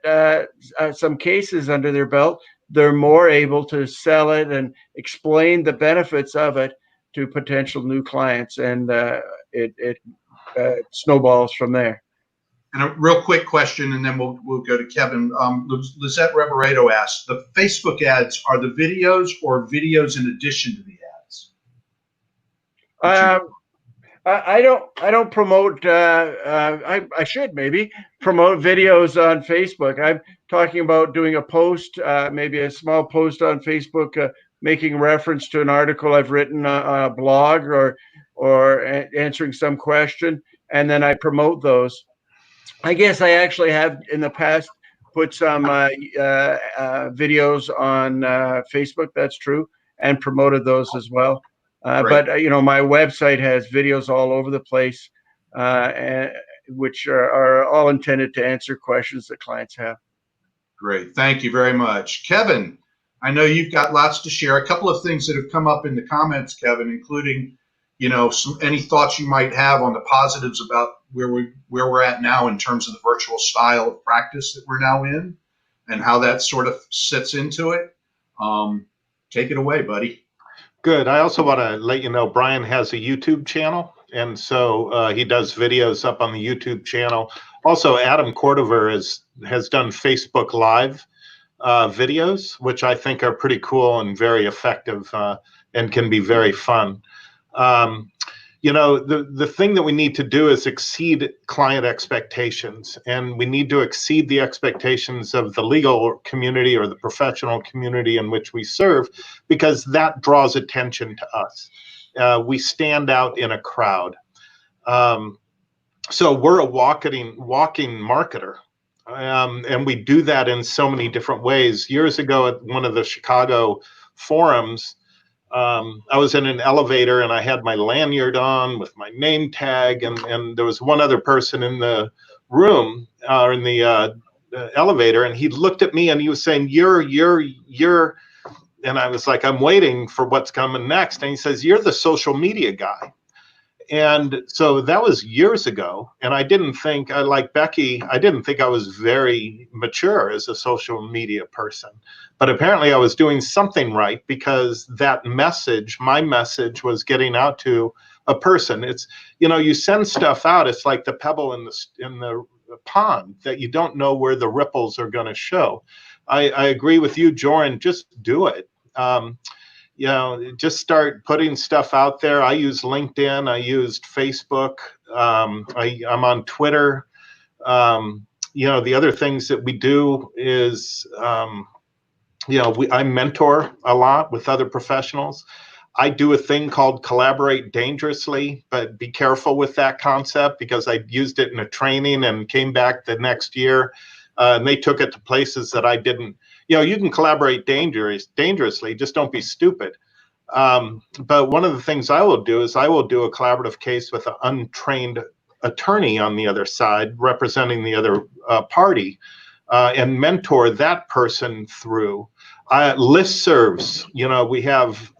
some cases under their belt, they're more able to sell it and explain the benefits of it to potential new clients, and it snowballs from there. And a real quick question, and then we'll go to Kevin. Lizette Reveredo asked, the Facebook ads, are the videos or videos in addition to the ads? I don't promote. I should maybe promote videos on Facebook. I'm talking about doing a post, maybe a small post on Facebook, making reference to an article I've written on a blog or answering some question, and then I promote those. I guess I actually have in the past put some videos on Facebook. That's true, and promoted those as well. But my website has videos all over the place, which are all intended to answer questions that clients have. Great, thank you very much, Kevin. I know you've got lots to share. A couple of things that have come up in the comments, Kevin, including any thoughts you might have on the positives about where we're at now in terms of the virtual style of practice that we're now in, and how that sort of sits into it. Take it away, buddy. Good. I also want to let you know Brian has a YouTube channel, and so he does videos up on the YouTube channel. Also, Adam Cordover has done Facebook Live videos, which I think are pretty cool and very effective and can be very fun. The thing that we need to do is exceed client expectations, and we need to exceed the expectations of the legal community or the professional community in which we serve, because that draws attention to us. We stand out in a crowd. So we're a walking marketer. And we do that in so many different ways. Years ago at one of the Chicago forums, I was in an elevator and I had my lanyard on with my name tag, and there was one other person in the room or in the elevator, and he looked at me and he was saying, you're, and I was like, I'm waiting for what's coming next. And he says, you're the social media guy. And so that was years ago. And I didn't think, like Becky, I didn't think I was very mature as a social media person. But apparently I was doing something right, because that message, my message, was getting out to a person. It's, you send stuff out. It's like the pebble in the pond that you don't know where the ripples are going to show. I agree with you, Joran. Just do it. Just start putting stuff out there. I use LinkedIn. I used Facebook. I'm on Twitter. The other things that we do is, I mentor a lot with other professionals. I do a thing called Collaborate Dangerously, but be careful with that concept, because I used it in a training and came back the next year, and they took it to places that I didn't. You can collaborate dangerously, just don't be stupid. But one of the things I will do is I will do a collaborative case with an untrained attorney on the other side, representing the other party, and mentor that person through listservs. We have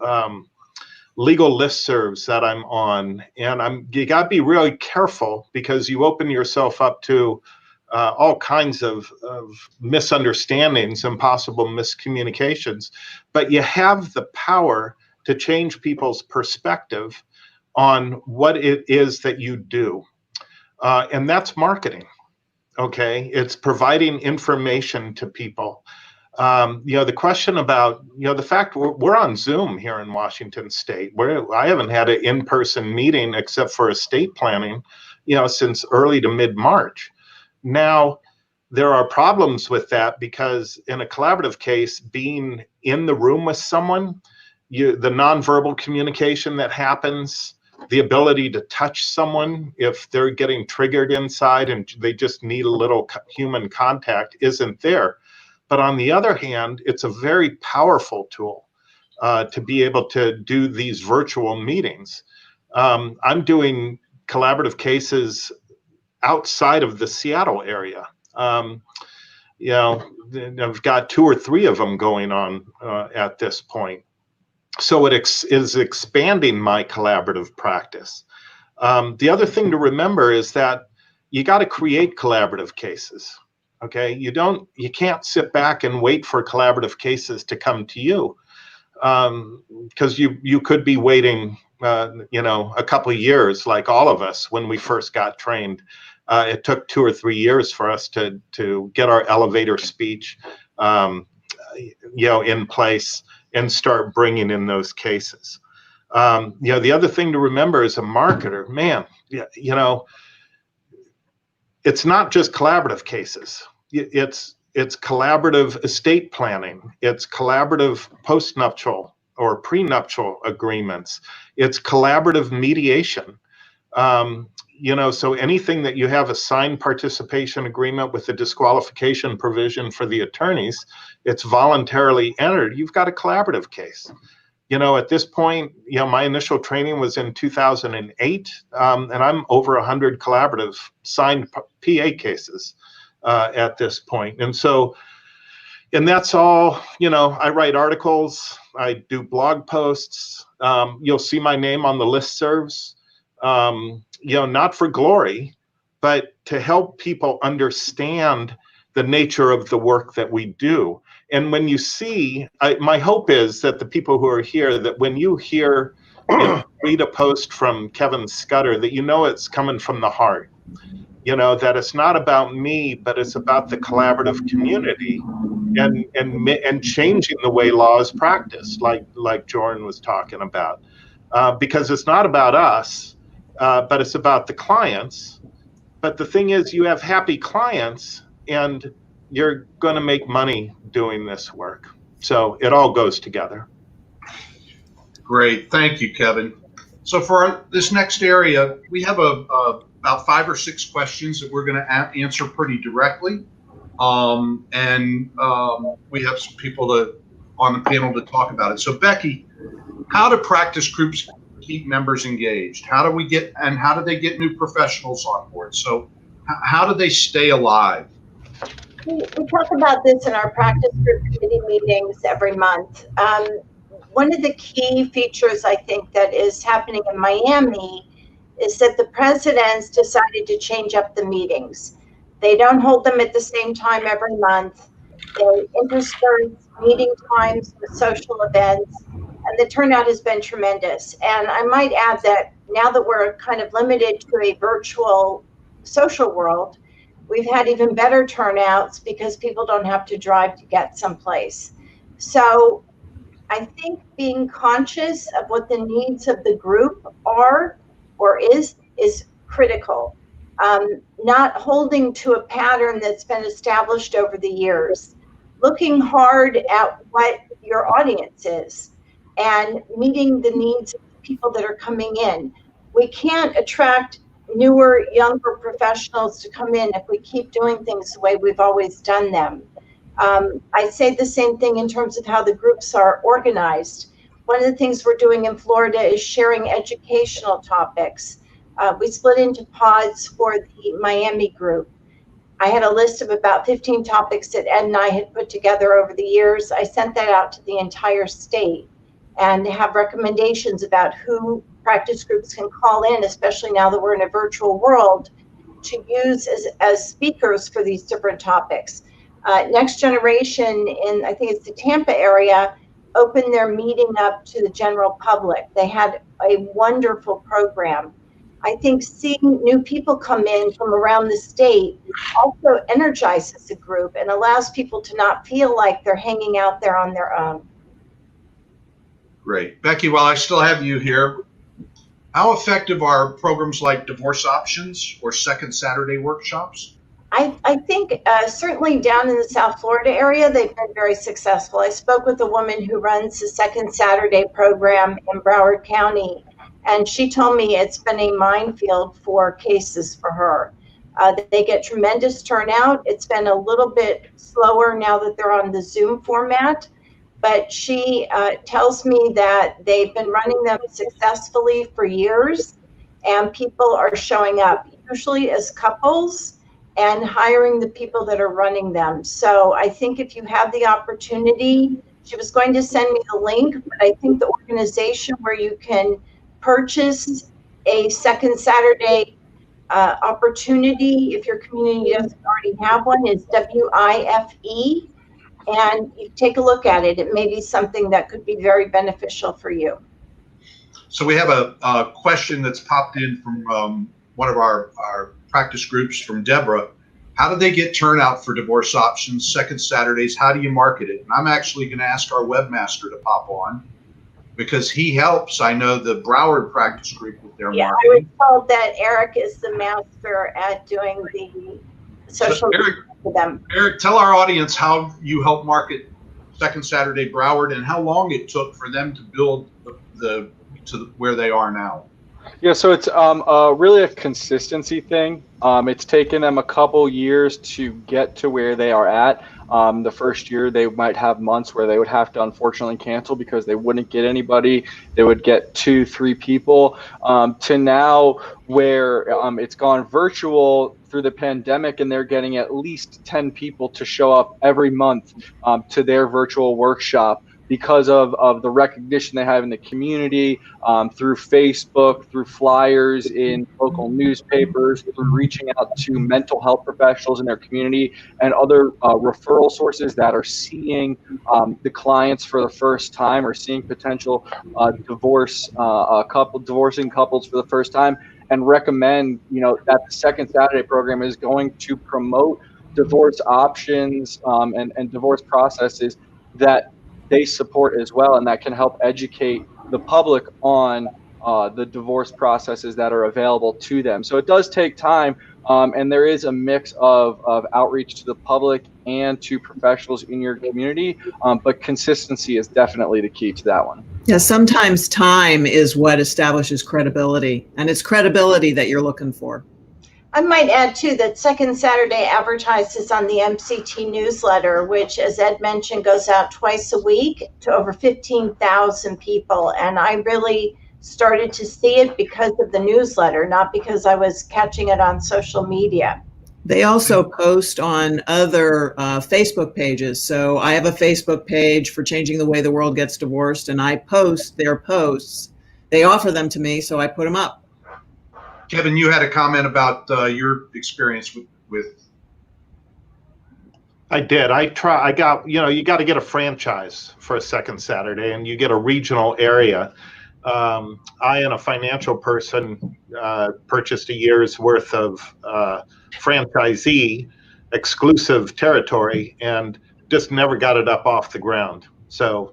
legal listservs that I'm on, and you got to be really careful because you open yourself up to all kinds of misunderstandings and possible miscommunications. But you have the power to change people's perspective on what it is that you do, and that's marketing. Okay, it's providing information to people. The question about, the fact we're on Zoom here in Washington State, I haven't had an in-person meeting except for estate planning, since early to mid-March. Now, there are problems with that because in a collaborative case, being in the room with someone, the nonverbal communication that happens, the ability to touch someone if they're getting triggered inside and they just need a little human contact isn't there. But on the other hand, it's a very powerful tool to be able to do these virtual meetings. I'm doing collaborative cases outside of the Seattle area. I've got 2 or 3 of them going on at this point. So it is expanding my collaborative practice. The other thing to remember is that you got to create collaborative cases. Okay, you can't sit back and wait for collaborative cases to come to you, because you could be waiting, a couple of years, like all of us when we first got trained. It took 2 or 3 years for us to get our elevator speech, in place and start bringing in those cases. The other thing to remember as a marketer, man, it's not just collaborative cases. It's collaborative estate planning. It's collaborative postnuptial or prenuptial agreements. It's collaborative mediation. So anything that you have a signed participation agreement with a disqualification provision for the attorneys, it's voluntarily entered, you've got a collaborative case. At this point, my initial training was in 2008, and I'm over 100 collaborative signed PA cases at this point. And that's all, I write articles, I do blog posts, you'll see my name on the listservs. Not for glory, but to help people understand the nature of the work that we do. And when you see, my hope is that the people who are here, that when you hear, read a post from Kevin Scudder, that it's coming from the heart, that it's not about me, but it's about the collaborative community and changing the way law is practiced, like Joran was talking about, because it's not about us. But it's about the clients. But the thing is, you have happy clients and you're going to make money doing this work. So it all goes together. Great. Thank you, Kevin. So for this next area, we have about 5 or 6 questions that we're going to answer pretty directly. We have some people on the panel to talk about it. So Becky, how do practice groups keep members engaged? How do they get new professionals on board? So how do they stay alive? We talk about this in our practice group committee meetings every month. One of the key features I think that is happening in Miami is that the presidents decided to change up the meetings. They don't hold them at the same time every month. They intersperse meeting times with social events. And the turnout has been tremendous. And I might add that now that we're kind of limited to a virtual social world, we've had even better turnouts because people don't have to drive to get someplace. So I think being conscious of what the needs of the group are or is critical. Not holding to a pattern that's been established over the years. Looking hard at what your audience is and meeting the needs of the people that are coming in. We can't attract newer, younger professionals to come in if we keep doing things the way we've always done them. I say the same thing in terms of how the groups are organized. One of the things we're doing in Florida is sharing educational topics. We split into pods for the Miami group. I had a list of about 15 topics that Ed and I had put together over the years. I sent that out to the entire state. and have recommendations about who practice groups can call in, especially now that we're in a virtual world, to use as speakers for these different topics. Next Generation in, I think it's the Tampa area, opened their meeting up to the general public. They had a wonderful program. I think seeing new people come in from around the state also energizes the group and allows people to not feel like they're hanging out there on their own. Great. Becky, while I still have you here, how effective are programs like Divorce Options or Second Saturday workshops? I think certainly down in the South Florida area, they've been very successful. I spoke with a woman who runs the Second Saturday program in Broward County, and she told me it's been a minefield for cases for her. They get tremendous turnout. It's been a little bit slower now that they're on the Zoom format, but she tells me that they've been running them successfully for years, and people are showing up, usually as couples, and hiring the people that are running them. So I think if you have the opportunity, she was going to send me the link, but I think the organization where you can purchase a Second Saturday opportunity, if your community doesn't already have one, is WIFE, and you take a look at it. It may be something that could be very beneficial for you. So we have a question that's popped in from one of our practice groups from Deborah. How do they get turnout for Divorce Options, Second Saturdays? How do you market it? And I'm actually going to ask our webmaster to pop on, because he helps, I know, the Broward practice group with their marketing. I was told that Eric is the master at doing the social media for them. Eric, tell our audience how you help market Second Saturday Broward and how long it took for them to build to where they are now. Yeah, so it's really a consistency thing. It's taken them a couple years to get to where they are at. The first year, they might have months where they would have to unfortunately cancel because they wouldn't get anybody. They would get 2-3 people, to now where it's gone virtual through the pandemic, and they're getting at least 10 people to show up every month to their virtual workshop, because of the recognition they have in the community, through Facebook, through flyers in local newspapers, through reaching out to mental health professionals in their community and other referral sources that are seeing the clients for the first time, or seeing potential divorcing couples for the first time, and recommend, that the Second Saturday program is going to promote divorce options and divorce processes that they support as well, and that can help educate the public on the divorce processes that are available to them. So it does take time, and there is a mix of outreach to the public and to professionals in your community, but consistency is definitely the key to that one. Yeah, sometimes time is what establishes credibility, and it's credibility that you're looking for. I might add, too, that Second Saturday advertises on the MCT newsletter, which, as Ed mentioned, goes out twice a week to over 15,000 people. And I really started to see it because of the newsletter, not because I was catching it on social media. They also post on other Facebook pages. So I have a Facebook page for Changing the Way the World Gets Divorced, and I post their posts. They offer them to me, so I put them up. Kevin, you had a comment about your experience with. I did. I got, you got to get a franchise for a Second Saturday, and you get a regional area. I, and a financial person, purchased a year's worth of franchisee exclusive territory and just never got it up off the ground. So,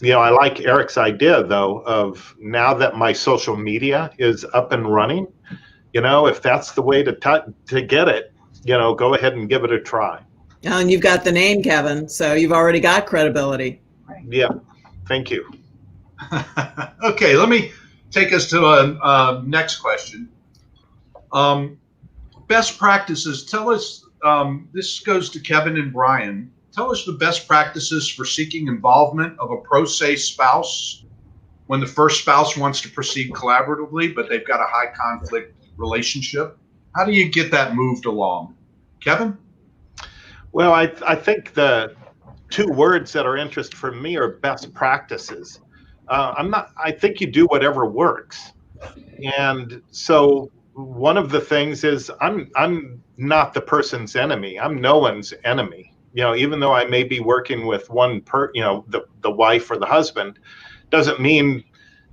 I like Eric's idea, though, of now that my social media is up and running, if that's the way to get it, go ahead and give it a try. And you've got the name, Kevin, so you've already got credibility. Yeah, thank you. Okay, let me take us to a next question. Best practices. Tell us, this goes to Kevin and Brian. Tell us the best practices for seeking involvement of a pro se spouse when the first spouse wants to proceed collaboratively, but they've got a high conflict relationship. How do you get that moved along? Kevin? Well, I think the two words that are interest for me are best practices. I think you do whatever works. And so one of the things is I'm not the person's enemy. I'm no one's enemy. Even though I may be working with the wife or the husband, doesn't mean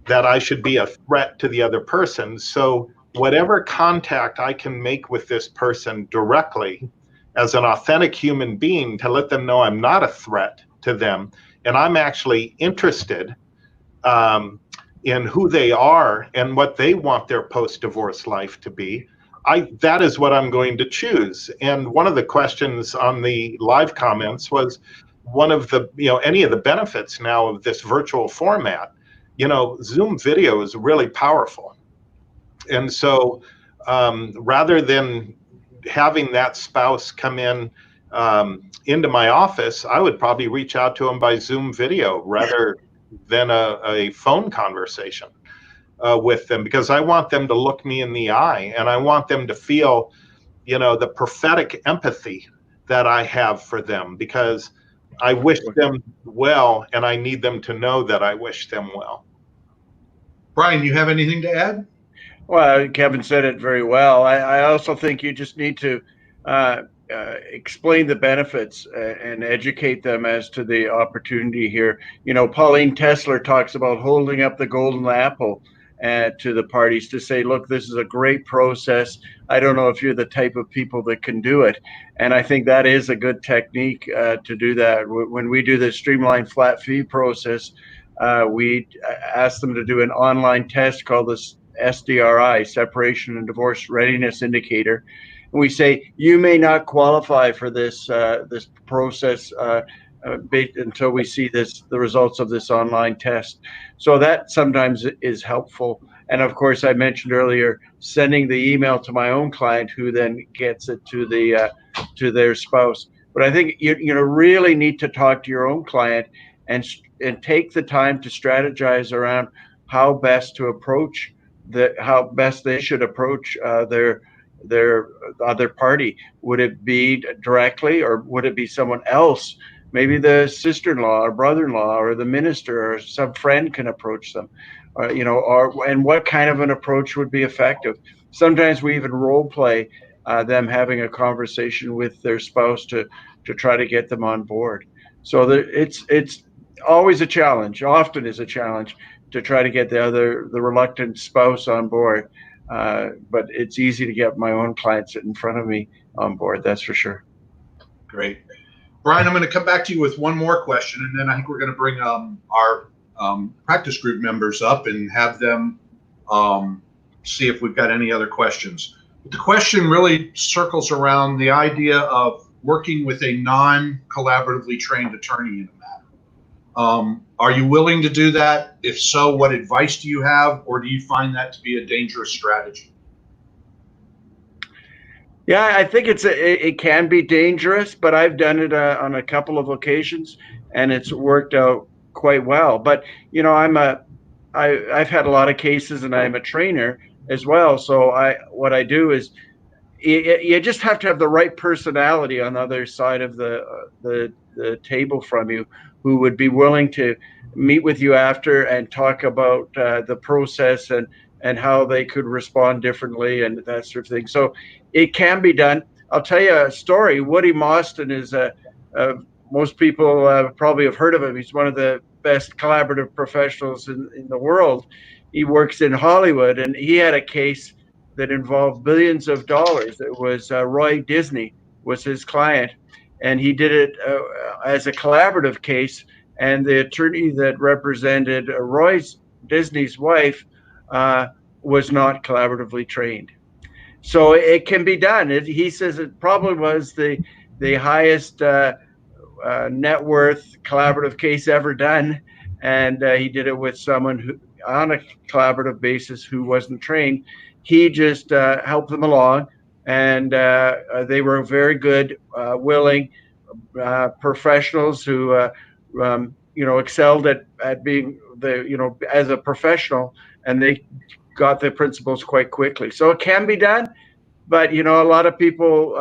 that I should be a threat to the other person. So whatever contact I can make with this person directly as an authentic human being to let them know I'm not a threat to them and I'm actually interested in who they are and what they want their post-divorce life to be, that is what I'm going to choose. And one of the questions on the live comments was one of the, any of the benefits now of this virtual format. Zoom video is really powerful. And so rather than having that spouse come in into my office, I would probably reach out to them by Zoom video rather than a phone conversation with them, because I want them to look me in the eye and I want them to feel, the prophetic empathy that I have for them, because I wish them well and I need them to know that I wish them well. Brian, you have anything to add? Well, Kevin said it very well. I also think you just need to explain the benefits and educate them as to the opportunity here. Pauline Tesler talks about holding up the golden apple to the parties to say, look, this is a great process. I don't know if you're the type of people that can do it. And I think that is a good technique to do that. When we do the streamlined flat fee process, we ask them to do an online test called the SDRI, Separation and Divorce Readiness Indicator. And we say, you may not qualify for this this process until we see the results of this online test. So that sometimes is helpful. And of course, I mentioned earlier, sending the email to my own client who then gets it to their spouse. But I think you really need to talk to your own client and take the time to strategize around how best to approach how best they should approach their other party. Would it be directly, or would it be someone else? Maybe the sister-in-law or brother-in-law or the minister or some friend can approach them, and what kind of an approach would be effective? Sometimes we even role play them having a conversation with their spouse to try to get them on board. So it's always a challenge, often is a challenge, to try to get the reluctant spouse on board. But it's easy to get my own clients in front of me on board, that's for sure. Great. Brian, I'm going to come back to you with one more question, and then I think we're going to bring our practice group members up and have them see if we've got any other questions. But the question really circles around the idea of working with a non-collaboratively trained attorney in a matter. Are you willing to do that? If so, what advice do you have, or do you find that to be a dangerous strategy? Yeah, I think it can be dangerous, but I've done it on a couple of occasions, and it's worked out quite well. But I've had a lot of cases, and I'm a trainer as well. So what I do is you just have to have the right personality on the other side of the table from you, who would be willing to meet with you after and talk about the process and how they could respond differently and that sort of thing. So it can be done. I'll tell you a story. Woody Mauston is most people probably have heard of him. He's one of the best collaborative professionals in the world. He works in Hollywood, and he had a case that involved billions of dollars. It was Roy Disney was his client, and he did it as a collaborative case. And the attorney that represented Disney's wife was not collaboratively trained. So it can be done. He says it probably was the highest net worth collaborative case ever done, and he did it with someone who, on a collaborative basis, who wasn't trained. He just helped them along, and they were very good, willing professionals who excelled at being as a professional, and they got the principles quite quickly. So it can be done, but a lot of people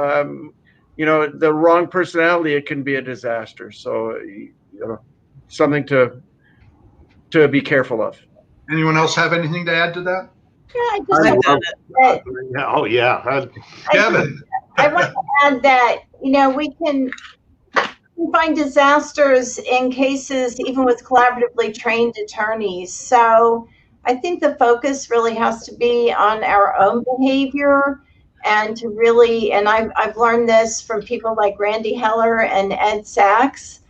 the wrong personality, it can be a disaster. So, something to be careful of. Anyone else have anything to add to that? Yeah, I I just love want Yeah, oh yeah. Kevin? I want to add that, we can find disasters in cases even with collaboratively trained attorneys. So I think the focus really has to be on our own behavior and to really, and I've learned this from people like Randy Heller and Ed Sachs,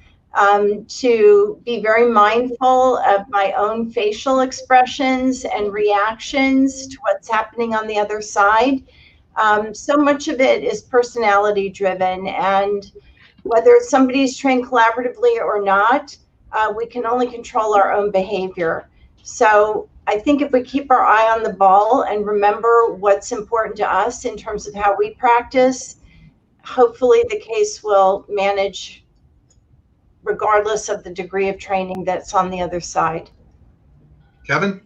to be very mindful of my own facial expressions and reactions to what's happening on the other side. So much of it is personality driven, and whether somebody's trained collaboratively or not, we can only control our own behavior. So I think if we keep our eye on the ball and remember what's important to us in terms of how we practice, hopefully the case will manage regardless of the degree of training that's on the other side. Kevin?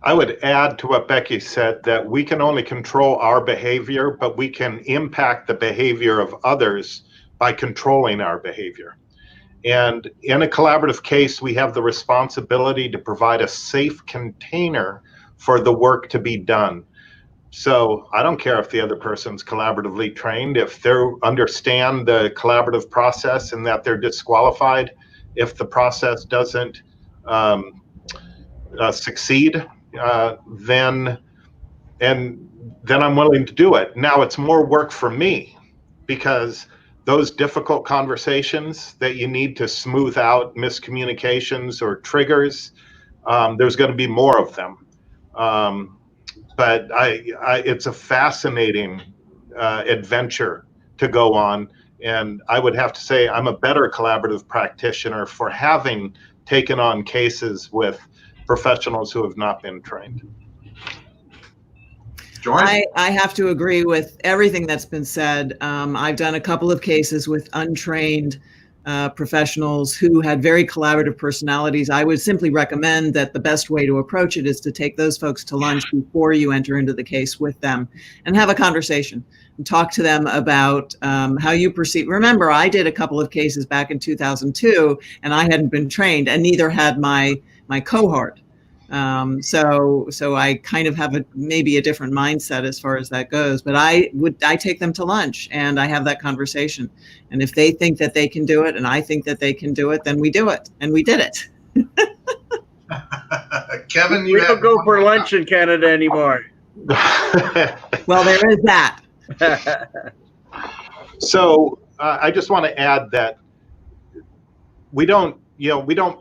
I would add to what Becky said that we can only control our behavior, but we can impact the behavior of others by controlling our behavior. And in a collaborative case, we have the responsibility to provide a safe container for the work to be done. So I don't care if the other person's collaboratively trained, if they understand the collaborative process and that they're disqualified, if the process doesn't succeed, then I'm willing to do it. Now it's more work for me, because those difficult conversations that you need to smooth out miscommunications or triggers, there's going to be more of them. But it's a fascinating adventure to go on. And I would have to say I'm a better collaborative practitioner for having taken on cases with professionals who have not been trained. Joryn? I have to agree with everything that's been said. I've done a couple of cases with untrained professionals who had very collaborative personalities. I would simply recommend that the best way to approach it is to take those folks to lunch before you enter into the case with them and have a conversation and talk to them about how you perceive. Remember, I did a couple of cases back in 2002 and I hadn't been trained, and neither had my cohort. So I kind of have maybe a different mindset as far as that goes, but I take them to lunch and I have that conversation. And if they think that they can do it and I think that they can do it, then we do it. And we did it. Kevin, We don't go for lunch in Canada anymore. Well, there is that. So I just want to add that we don't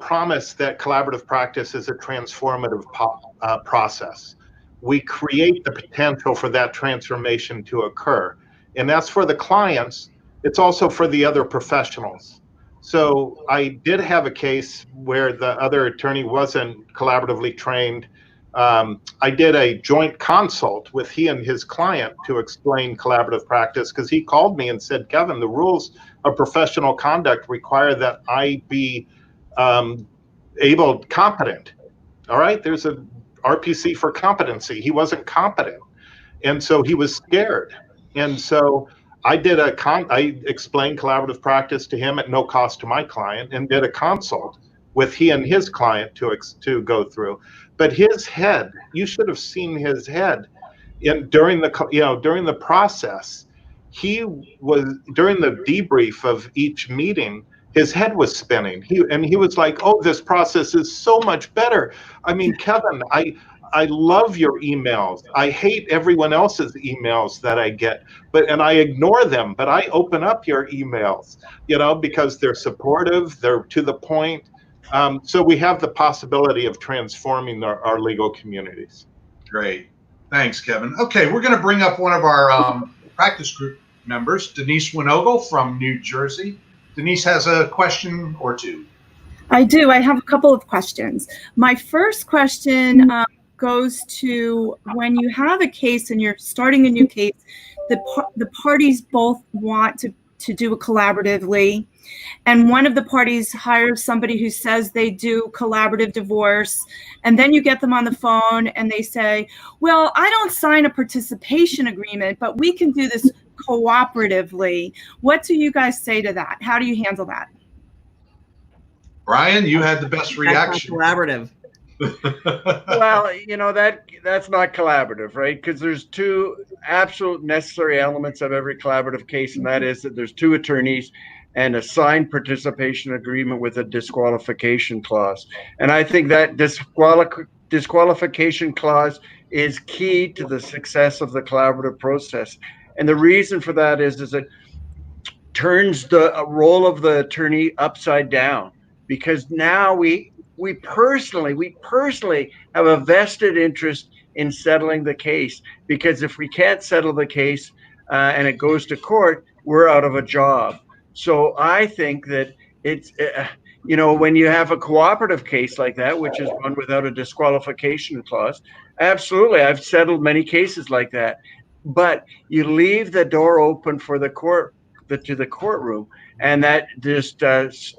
promise that collaborative practice is a transformative process. We create the potential for that transformation to occur. And that's for the clients. It's also for the other professionals. So I did have a case where the other attorney wasn't collaboratively trained. I did a joint consult with he and his client to explain collaborative practice, because he called me and said, Kevin, the rules of professional conduct require that I be competent. All right, there's a RPC for competency. He wasn't competent, and so he was scared. And so I explained collaborative practice to him at no cost to my client, and did a consult with he and his client to go through. But his head, you should have seen his head during the process. He was, during the debrief of each meeting, his head was spinning. He was like, oh, this process is so much better. I mean, Kevin, I love your emails. I hate everyone else's emails that I get, and I ignore them, but I open up your emails, because they're supportive, they're to the point. So we have the possibility of transforming our legal communities. Great. Thanks, Kevin. Okay, we're going to bring up one of our practice group members, Denise Winogle from New Jersey. Denise has a question or two. I do. I have a couple of questions. My first question goes to when you have a case and you're starting a new case, the parties both want to do it collaboratively, and one of the parties hires somebody who says they do collaborative divorce, and then you get them on the phone and they say, well, I don't sign a participation agreement, but we can do this cooperatively. What do you guys say to that? How do you handle that? Brian, you had the best reaction. Collaborative. Well, that's not collaborative, right? Because there's two absolute necessary elements of every collaborative case, and that is that there's two attorneys and a signed participation agreement with a disqualification clause. And I think that disqualification clause is key to the success of the collaborative process. And the reason for that is it turns the role of the attorney upside down, because now we personally have a vested interest in settling the case, because if we can't settle the case and it goes to court, we're out of a job. So I think that it's, when you have a cooperative case like that, which is one without a disqualification clause, absolutely, I've settled many cases like that. But you leave the door open for the courtroom, and that just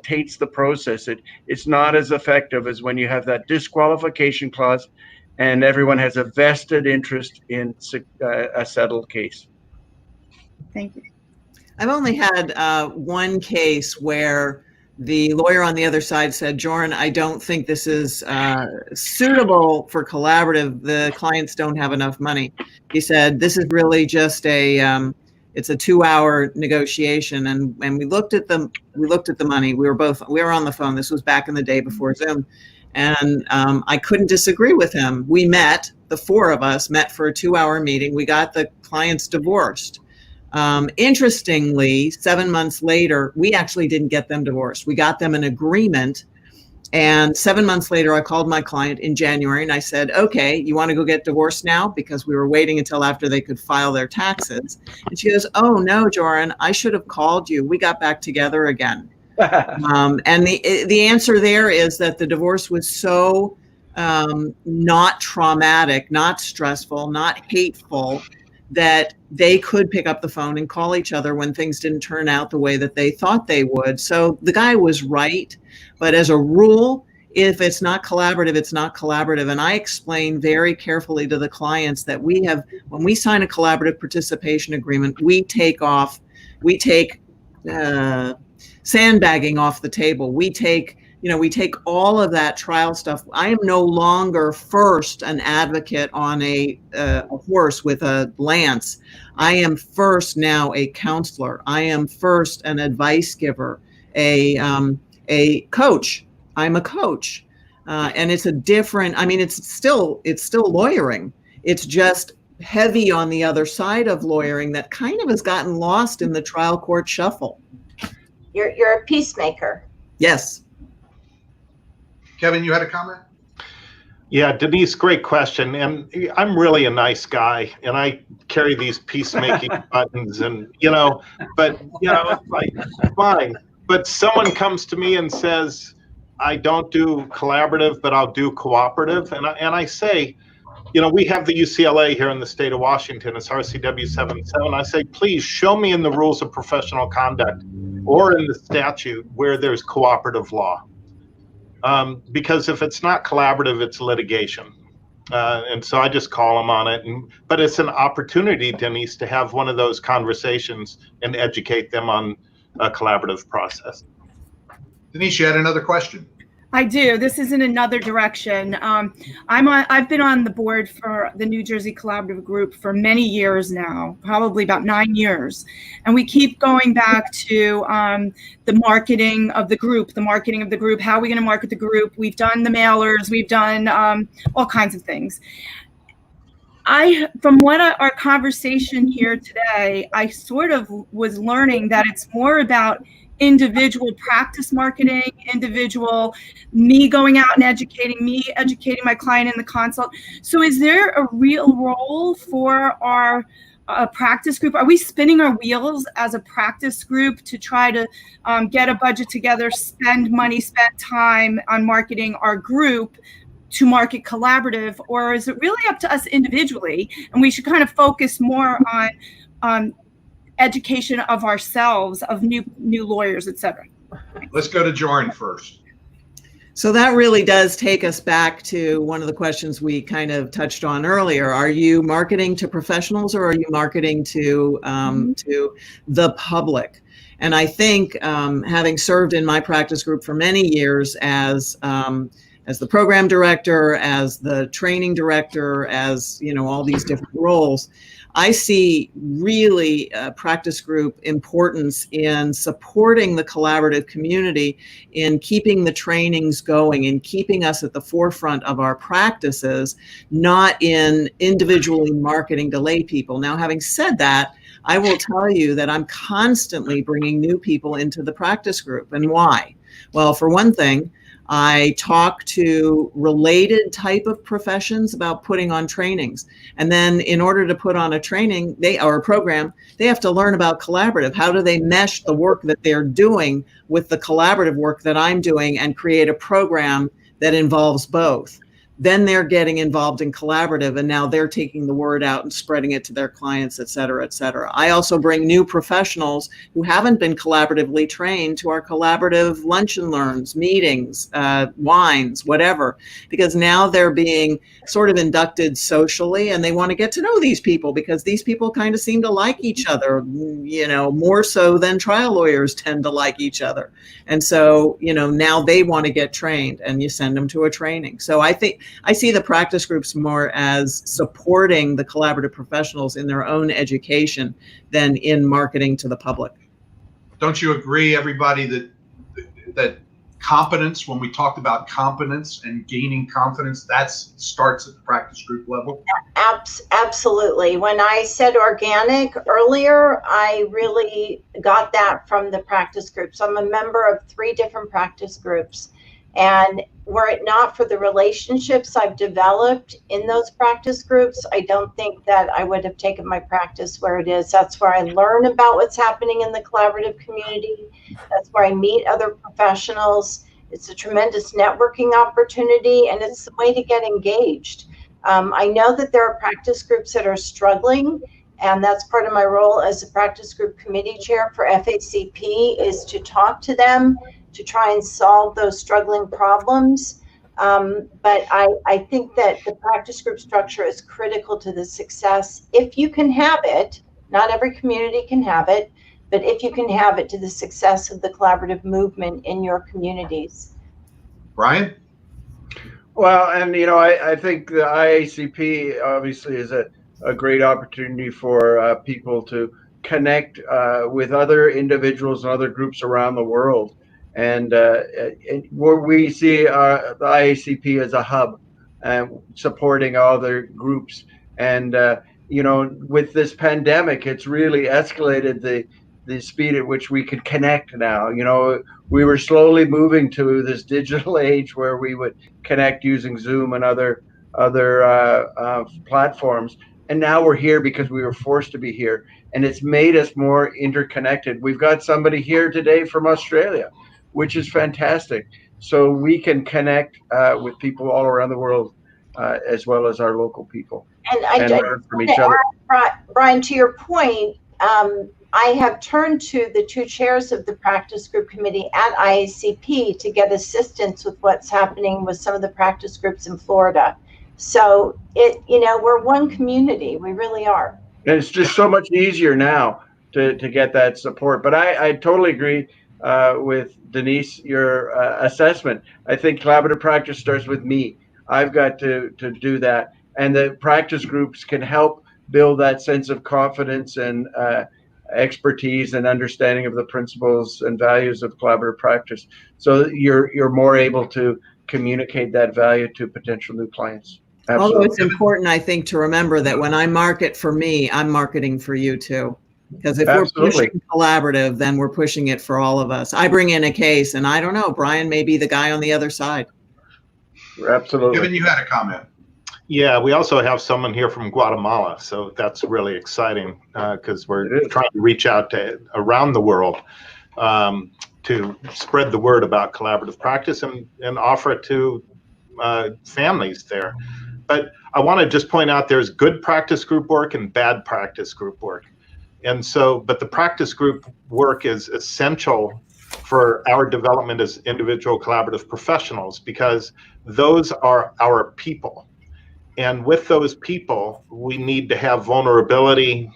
taints the process. It's not as effective as when you have that disqualification clause and everyone has a vested interest in a settled case. Thank you. I've only had one case where the lawyer on the other side said, Joran, I don't think this is suitable for collaborative. The clients don't have enough money. He said, this is really just it's a 2-hour negotiation. And we looked at the money. We were on the phone. This was back in the day before Zoom. And I couldn't disagree with him. We met, the four of us met for a 2-hour meeting. We got the clients divorced. Interestingly, 7 months later, we actually didn't get them divorced. We got them an agreement. And 7 months later, I called my client in January and I said, okay, you want to go get divorced now? Because we were waiting until after they could file their taxes. And she goes, oh no, Joran, I should have called you. We got back together again. And the answer there is that the divorce was so not traumatic, not stressful, not hateful, that they could pick up the phone and call each other when things didn't turn out the way that they thought they would. So the guy was right. But as a rule, if it's not collaborative, it's not collaborative. And I explain very carefully to the clients that when we sign a collaborative participation agreement, we take sandbagging off the table. We take all of that trial stuff. I am no longer first an advocate on a horse with a lance. I am first now a counselor. I am first an advice giver, a coach. I'm a coach. And it's it's still lawyering. It's just heavy on the other side of lawyering that kind of has gotten lost in the trial court shuffle. You're a peacemaker. Yes. Kevin, you had a comment? Yeah, Denise, great question. And I'm really a nice guy, and I carry these peacemaking buttons, and but it's like, fine. But someone comes to me and says, I don't do collaborative, but I'll do cooperative. And I say, we have the UCLA here in the state of Washington. It's RCW 77. I say, please show me in the rules of professional conduct or in the statute where there's cooperative law. Because if it's not collaborative, it's litigation. And so I just call them on it. But it's an opportunity, Denise, to have one of those conversations and educate them on a collaborative process. Denise, you had another question. I do. This is in another direction. I've been on the board for the New Jersey Collaborative Group for many years now, probably about 9 years. And we keep going back to the marketing of the group, how are we going to market the group? We've done the mailers, we've done all kinds of things. From our conversation here today, I sort of was learning that it's more about individual practice marketing, me going out and educating my client in the consult. So is there a real role for our practice group? Are we spinning our wheels as a practice group to try to get a budget together, spend money, spend time on marketing our group to market collaborative? Or is it really up to us individually, and we should kind of focus more on education of ourselves, of new lawyers, etc.? Let's go to Joryn first. So that really does take us back to one of the questions we kind of touched on earlier. Are you marketing to professionals, or are you marketing to the public? And I think having served in my practice group for many years as the program director, as the training director, as all these different roles, I see really practice group importance in supporting the collaborative community, in keeping the trainings going, in keeping us at the forefront of our practices, not in individually marketing to lay people. Now, having said that, I will tell you that I'm constantly bringing new people into the practice group. And why? Well, for one thing, I talk to related type of professions about putting on trainings. And then in order to put on a training or a program, they have to learn about collaborative. How do they mesh the work that they're doing with the collaborative work that I'm doing and create a program that involves both? Then they're getting involved in collaborative, and now they're taking the word out and spreading it to their clients, et cetera, et cetera. I also bring new professionals who haven't been collaboratively trained to our collaborative lunch and learns, meetings, wines, whatever, because now they're being sort of inducted socially, and they want to get to know these people because these people kind of seem to like each other, more so than trial lawyers tend to like each other. And so, now they want to get trained, and you send them to a training. So I think I see the practice groups more as supporting the collaborative professionals in their own education than in marketing to the public. Don't you agree, everybody, that competence, when we talked about competence and gaining confidence, that starts at the practice group level? Absolutely. When I said organic earlier, I really got that from the practice groups. I'm a member of 3 different practice groups. And were it not for the relationships I've developed in those practice groups, I don't think that I would have taken my practice where it is. That's where I learn about what's happening in the collaborative community. That's where I meet other professionals. It's a tremendous networking opportunity, and it's a way to get engaged. I know that there are practice groups that are struggling, and that's part of my role as a practice group committee chair for FACP, is to talk to them, to try and solve those struggling problems. But I think that the practice group structure is critical to the success. If you can have it, not every community can have it, but if you can have it, to the success of the collaborative movement in your communities. Brian? Well, and I think the IACP obviously is a great opportunity for people to connect with other individuals and other groups around the world. And where we see the IACP as a hub, supporting other groups. And with this pandemic, it's really escalated the speed at which we could connect now. We were slowly moving to this digital age where we would connect using Zoom and other platforms. And now we're here because we were forced to be here. And it's made us more interconnected. We've got somebody here today from Australia, which is fantastic. So we can connect with people all around the world, as well as our local people, and learn from each other. Brian, to your point, I have turned to the 2 chairs of the practice group committee at IACP to get assistance with what's happening with some of the practice groups in Florida. So we're one community. We really are. And it's just so much easier now to get that support. But I totally agree with Denise, your assessment. I think collaborative practice starts with me. I've got to do that. And the practice groups can help build that sense of confidence and expertise and understanding of the principles and values of collaborative practice. So you're more able to communicate that value to potential new clients. Absolutely. Although it's important, I think, to remember that when I market for me, I'm marketing for you too. Because if Absolutely. We're pushing collaborative, then we're pushing it for all of us. I bring in a case, and I don't know, Brian may be the guy on the other side. Absolutely. Kevin, you had a comment. Yeah, we also have someone here from Guatemala, so that's really exciting because we're trying to reach out to around the world to spread the word about collaborative practice and offer it to families there. But I want to just point out there's good practice group work and bad practice group work. And so, but the practice group work is essential for our development as individual collaborative professionals, because those are our people. And with those people, we need to have vulnerability,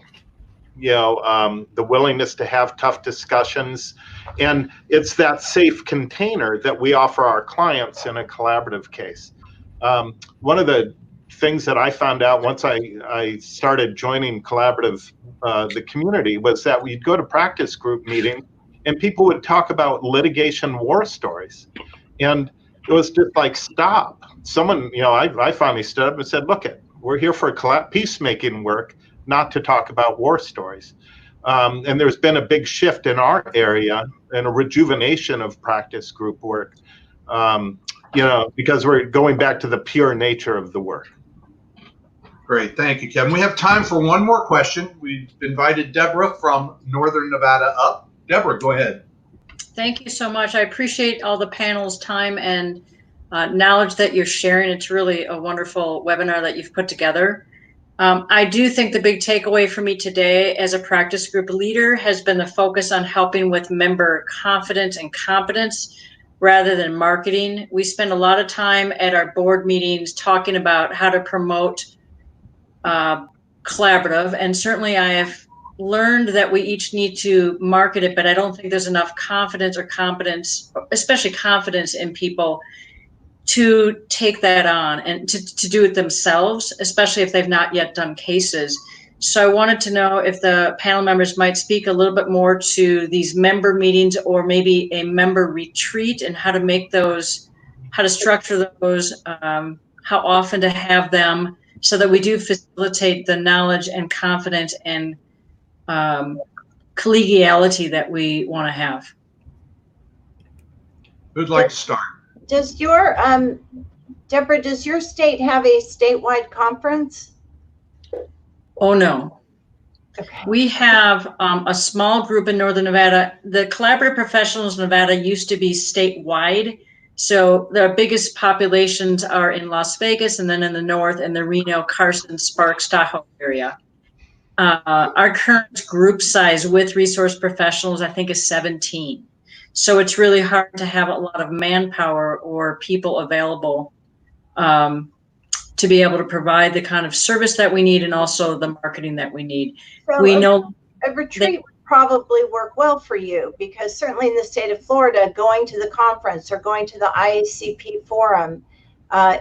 the willingness to have tough discussions. And it's that safe container that we offer our clients in a collaborative case. One of the things that I found out once I started joining collaborative, the community, was that we'd go to practice group meetings and people would talk about litigation war stories. And it was just like, stop. Someone, I finally stood up and said, look, we're here for peacemaking work, not to talk about war stories. And there's been a big shift in our area and a rejuvenation of practice group work, because we're going back to the pure nature of the work. Great, thank you, Kevin. We have time for one more question. We've invited Deborah from Northern Nevada up. Deborah, go ahead. Thank you so much. I appreciate all the panel's time and knowledge that you're sharing. It's really a wonderful webinar that you've put together. I do think the big takeaway for me today as a practice group leader has been the focus on helping with member confidence and competence rather than marketing. We spend a lot of time at our board meetings talking about how to promote collaborative, and certainly I have learned that we each need to market it, but I don't think there's enough confidence or competence, especially confidence in people, to take that on and to do it themselves, especially if they've not yet done cases. So I wanted to know if the panel members might speak a little bit more to these member meetings or maybe a member retreat and how to make those, how to structure those, how often to have them, so that we do facilitate the knowledge and confidence and collegiality that we want to have. Who'd like to start? Does your, Deborah, does your state have a statewide conference? Oh, no. Okay. We have a small group in Northern Nevada. The Collaborative Professionals Nevada used to be statewide. So the biggest populations are in Las Vegas and then in the north in the Reno, Carson, Sparks, Tahoe area. Our current group size with resource professionals, I think, is 17. So it's really hard to have a lot of manpower or people available to be able to provide the kind of service that we need and also the marketing that we need. So we know a retreat would probably work well for you, because certainly in the state of Florida, going to the conference or going to the IACP forum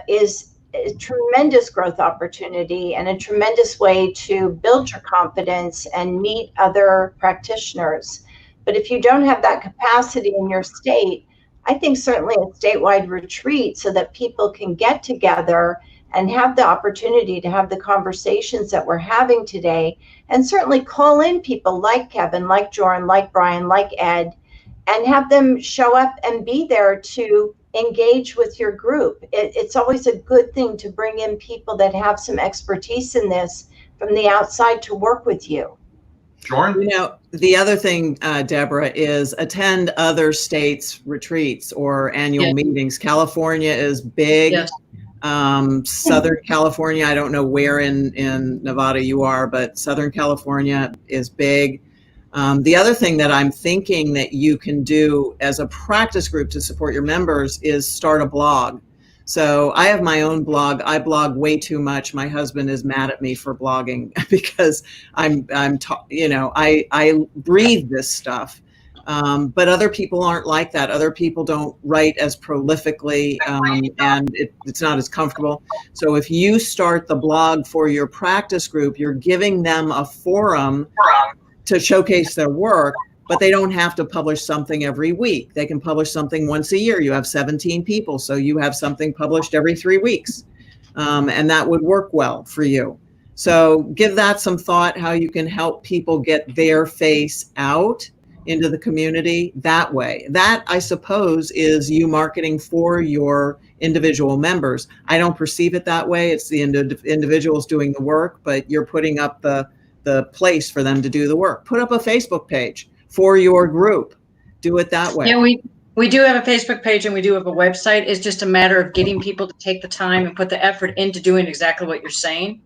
is a tremendous growth opportunity and a tremendous way to build your confidence and meet other practitioners. But if you don't have that capacity in your state, I think certainly a statewide retreat so that people can get together and have the opportunity to have the conversations that we're having today, and certainly call in people like Kevin, like Joran, like Brian, like Ed, and have them show up and be there to engage with your group. It's always a good thing to bring in people that have some expertise in this from the outside to work with you. Joran? The other thing, Deborah, is attend other states' retreats or annual meetings. California is big. Yes. Southern California, I don't know where in Nevada you are, but Southern California is big. The other thing that I'm thinking that you can do as a practice group to support your members is start a blog. So I have my own blog. I blog way too much. My husband is mad at me for blogging because I breathe this stuff. But other people aren't like that. Other people don't write as prolifically, and it's not as comfortable. So if you start the blog for your practice group, you're giving them a forum to showcase their work, but they don't have to publish something every week. They can publish something once a year. You have 17 people, so you have something published every 3 weeks, and that would work well for you. So give that some thought, how you can help people get their face out into the community that way. That, I suppose, is you marketing for your individual members. I don't perceive it that way. It's the individuals doing the work, but you're putting up the place for them to do the work. Put up a Facebook page for your group. Do it that way. Yeah, we do have a Facebook page and we do have a website. It's just a matter of getting people to take the time and put the effort into doing exactly what you're saying.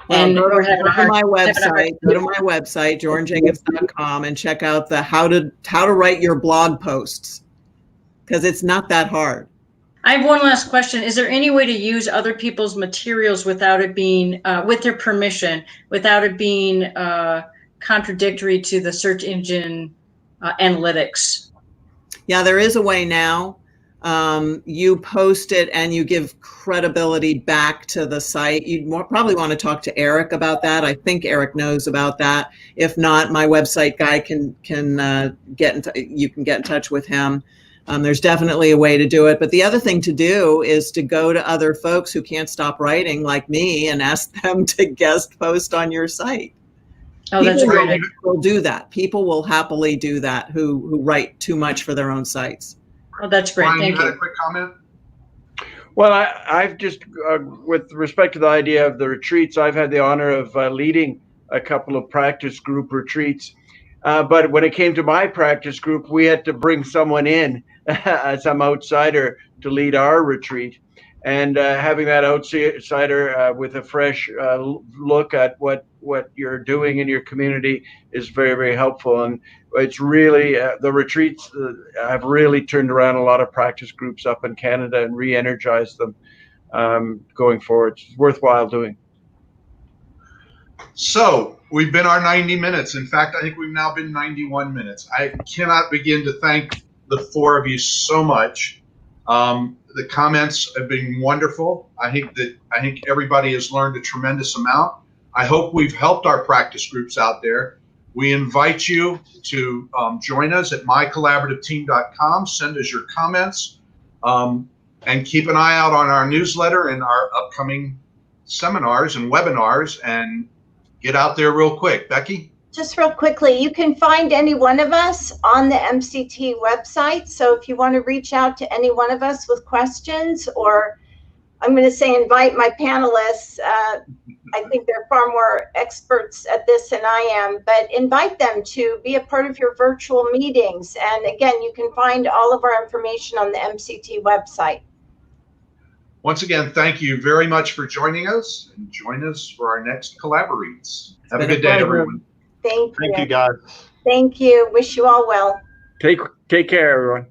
And go we're to, having a hard my having a hard- website, joranjenkins.com, and check out the how to write your blog posts, because it's not that hard. I have one last question. Is there any way to use other people's materials without it being, with their permission, without it being contradictory to the search engine analytics? Yeah, there is a way now. You post it and you give credibility back to the site. You'd probably want to talk to Eric about that. I think Eric knows about that. If not, my website guy can you can get in touch with him. There's definitely a way to do it. But the other thing to do is to go to other folks who can't stop writing like me and ask them to guest post on your site. Oh, that's People great. will do that. People will happily do that who write too much for their own sites. Oh, that's great. Brian, Thank you had you. a quick comment? Well, I've just, with respect to the idea of the retreats, I've had the honor of leading a couple of practice group retreats. But when it came to my practice group, we had to bring someone in, some outsider, to lead our retreat. And having that outsider with a fresh look at what you're doing in your community is very, very helpful. And it's really, the retreats have really turned around a lot of practice groups up in Canada and re-energized them going forward. It's worthwhile doing. So we've been our 90 minutes. In fact, I think we've now been 91 minutes. I cannot begin to thank the four of you so much. The comments have been wonderful. I think everybody has learned a tremendous amount. I hope we've helped our practice groups out there. We invite you to join us at mycollaborativeteam.com. Send us your comments, and keep an eye out on our newsletter and our upcoming seminars and webinars, and get out there real quick. Becky? Just real quickly, you can find any one of us on the MCT website. So if you want to reach out to any one of us with questions, or I'm going to say invite my panelists, I think they're far more experts at this than I am, but invite them to be a part of your virtual meetings. And again, you can find all of our information on the MCT website. Once again, thank you very much for joining us, and join us for our next CollaborEATs. Have a good day, everyone. Thank you. Thank you, guys. Thank you. Wish you all well. Take care, everyone.